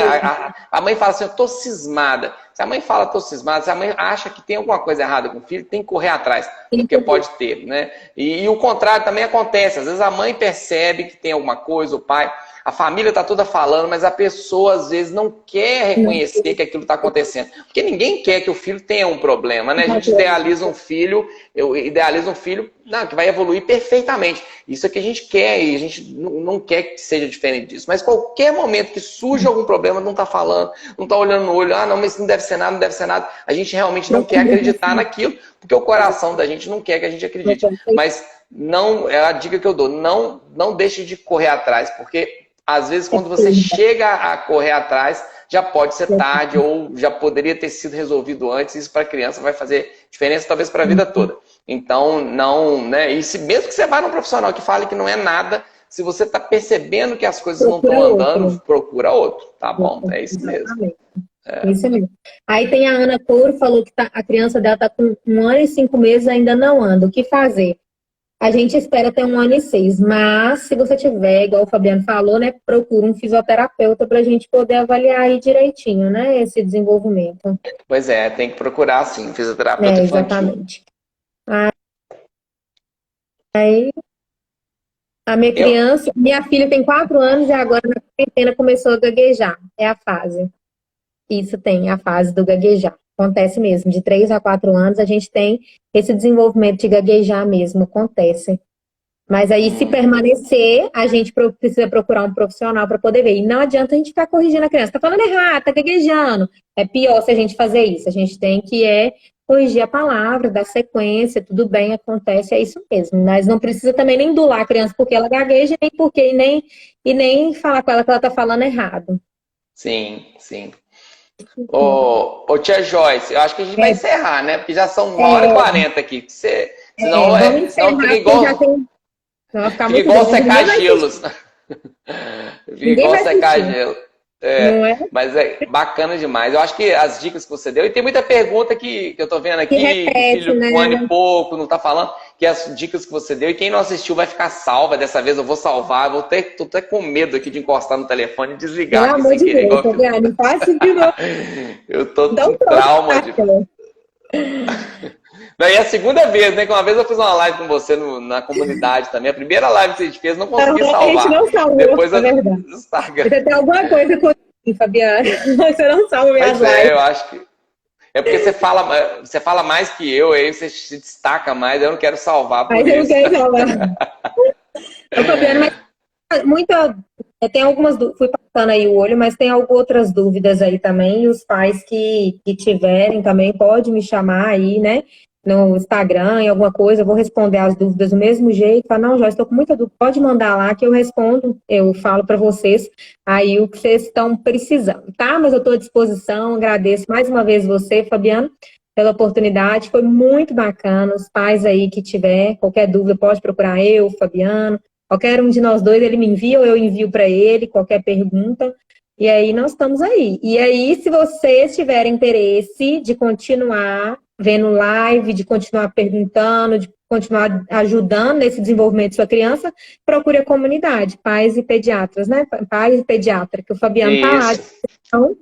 A mãe fala assim, eu tô cismada. Se a mãe fala, tô cismada, se a mãe acha que tem alguma coisa errada com o filho, tem que correr atrás, porque pode ter, né? E o contrário também acontece. Às vezes a mãe percebe que tem alguma coisa, o pai, a família tá toda falando, mas a pessoa às vezes não quer reconhecer que aquilo está acontecendo. Porque ninguém quer que o filho tenha um problema, né? A gente idealiza um filho, que vai evoluir perfeitamente. Isso é que a gente quer e a gente não quer que seja diferente disso. Mas qualquer momento que surge algum problema, não está falando, não está olhando no olho, não, mas isso não deve ser nada, não deve ser nada. A gente realmente não quer acreditar naquilo, porque o coração da gente não quer que a gente acredite. Mas não, é a dica que eu dou, não deixe de correr atrás, porque às vezes quando você chega a correr atrás, já pode ser tarde ou já poderia ter sido resolvido antes. Isso para a criança vai fazer diferença talvez para a vida toda. Então, não, né? E mesmo que você vá num profissional que fale que não é nada, se você está percebendo que as coisas não estão andando, procura outro, tá bom? É isso mesmo. Isso mesmo. Aí tem a Ana Couro, falou que a criança dela está com 1 ano e 5 meses e ainda não anda. O que fazer? A gente espera até 1 ano e 6, mas se você tiver, igual o Fabiano falou, né, procura um fisioterapeuta para a gente poder avaliar aí direitinho, né, esse desenvolvimento. Pois é, tem que procurar sim, um fisioterapeuta infantil. Exatamente. Aí, a minha filha tem 4 anos e agora na quarentena começou a gaguejar. É a fase. Isso tem, a fase do gaguejar. Acontece mesmo, de 3 a 4 anos a gente tem esse desenvolvimento de gaguejar mesmo, acontece. Mas aí, se permanecer, a gente precisa procurar um profissional para poder ver. E não adianta a gente ficar corrigindo a criança. Tá falando errado, tá gaguejando. É pior se a gente fazer isso. A gente tem que corrigir a palavra, dar sequência, tudo bem, acontece, é isso mesmo. Mas não precisa também nem indular a criança porque ela gagueja, e nem falar com ela que ela tá falando errado. Sim, sim. Ô tia Joyce, eu acho que a gente vai encerrar, né? Porque já são 1h40 aqui. Senão fica igual... Fica igual secar gelos. Fica igual secar gelo. Mas é bacana demais. Eu acho que as dicas que você deu, e tem muita pergunta que eu tô vendo aqui, filho com 1 ano e pouco, não tá falando, que as dicas que você deu, e quem não assistiu vai ficar salva. Dessa vez eu vou salvar, tô até com medo aqui de encostar no telefone e desligar. Pelo amor de Deus, não faz isso de novo. Eu tô com trauma de... E a segunda vez, né? Que uma vez eu fiz uma live com você na comunidade também. A primeira live que a gente fez, não consegui salvar. A gente não salvou, depois é verdade. Você tem alguma coisa comigo, Fabiana. Você não salva minhas lives. Eu acho que... É porque você fala mais que eu, aí você se destaca mais, eu não quero salvar por isso. Mas eu não quero salvar. Fabiana, mas tem algumas dúvidas, fui passando aí o olho, mas tem outras dúvidas aí também, e os pais que tiverem também, pode me chamar aí, né, no Instagram, em alguma coisa, eu vou responder as dúvidas do mesmo jeito, fala, não, Joyce, estou com muita dúvida, pode mandar lá que eu respondo, eu falo para vocês aí o que vocês estão precisando, tá? Mas eu estou à disposição, agradeço mais uma vez você, Fabiano, pela oportunidade, foi muito bacana, os pais aí que tiver qualquer dúvida, pode procurar eu, Fabiano, qualquer um de nós dois, ele me envia ou eu envio para ele, qualquer pergunta, e aí nós estamos aí. E aí, se vocês tiverem interesse de continuar vendo live, de continuar perguntando, de continuar ajudando nesse desenvolvimento de sua criança, procure a comunidade, pais e pediatras, né? Pais e pediatra, que o Fabiano está lá de disposição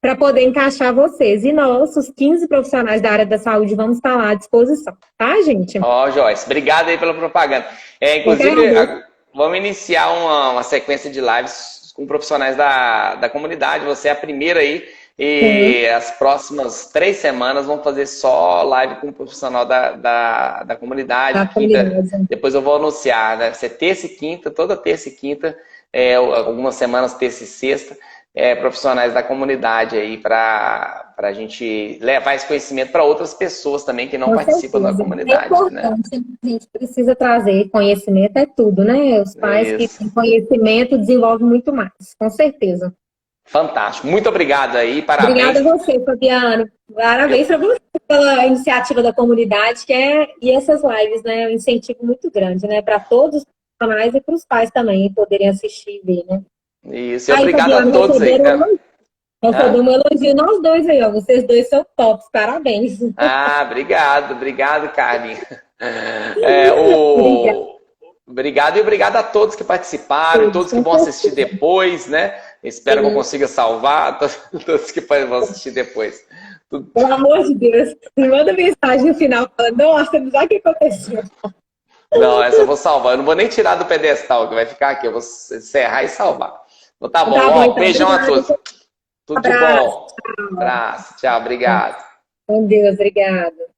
para poder encaixar vocês. E nós, os 15 profissionais da área da saúde, vamos estar lá à disposição, tá, gente? Joyce, obrigado aí pela propaganda. Inclusive, vamos iniciar uma sequência de lives com profissionais da comunidade. Você é a primeira aí. E as próximas 3 semanas vamos fazer só live com um profissional da comunidade. Depois eu vou anunciar, né? Vai ser terça e quinta, toda terça e quinta, algumas semanas terça e sexta, profissionais da comunidade aí para a gente levar esse conhecimento para outras pessoas também que não participam da comunidade. Né? A gente precisa trazer conhecimento, é tudo, né? Os pais que têm conhecimento desenvolvem muito mais, com certeza. Fantástico. Muito obrigado aí, parabéns. Obrigada a você, Fabiano. Parabéns para você. pela iniciativa da comunidade, e essas lives, né? É um incentivo muito grande, né? Para todos os canais e para os pais também poderem assistir e ver, né? Isso, e obrigado a todos aí. Recebemos um elogio nós dois aí, ó. Vocês dois são tops, parabéns. Obrigado, Carlinhos. Obrigado e obrigado a todos que participaram, todos que vão assistir depois, né? Espero que eu consiga salvar todos que vão assistir depois. Pelo amor de Deus, me manda mensagem no final falando, nossa, não sabe o que aconteceu. Não, essa eu vou salvar. Eu não vou nem tirar do pedestal, que vai ficar aqui. Eu vou encerrar e salvar. Então tá bom, então, beijão a todos. Tudo de bom. Tchau. Abraço, tchau, obrigado. Com Deus, obrigada.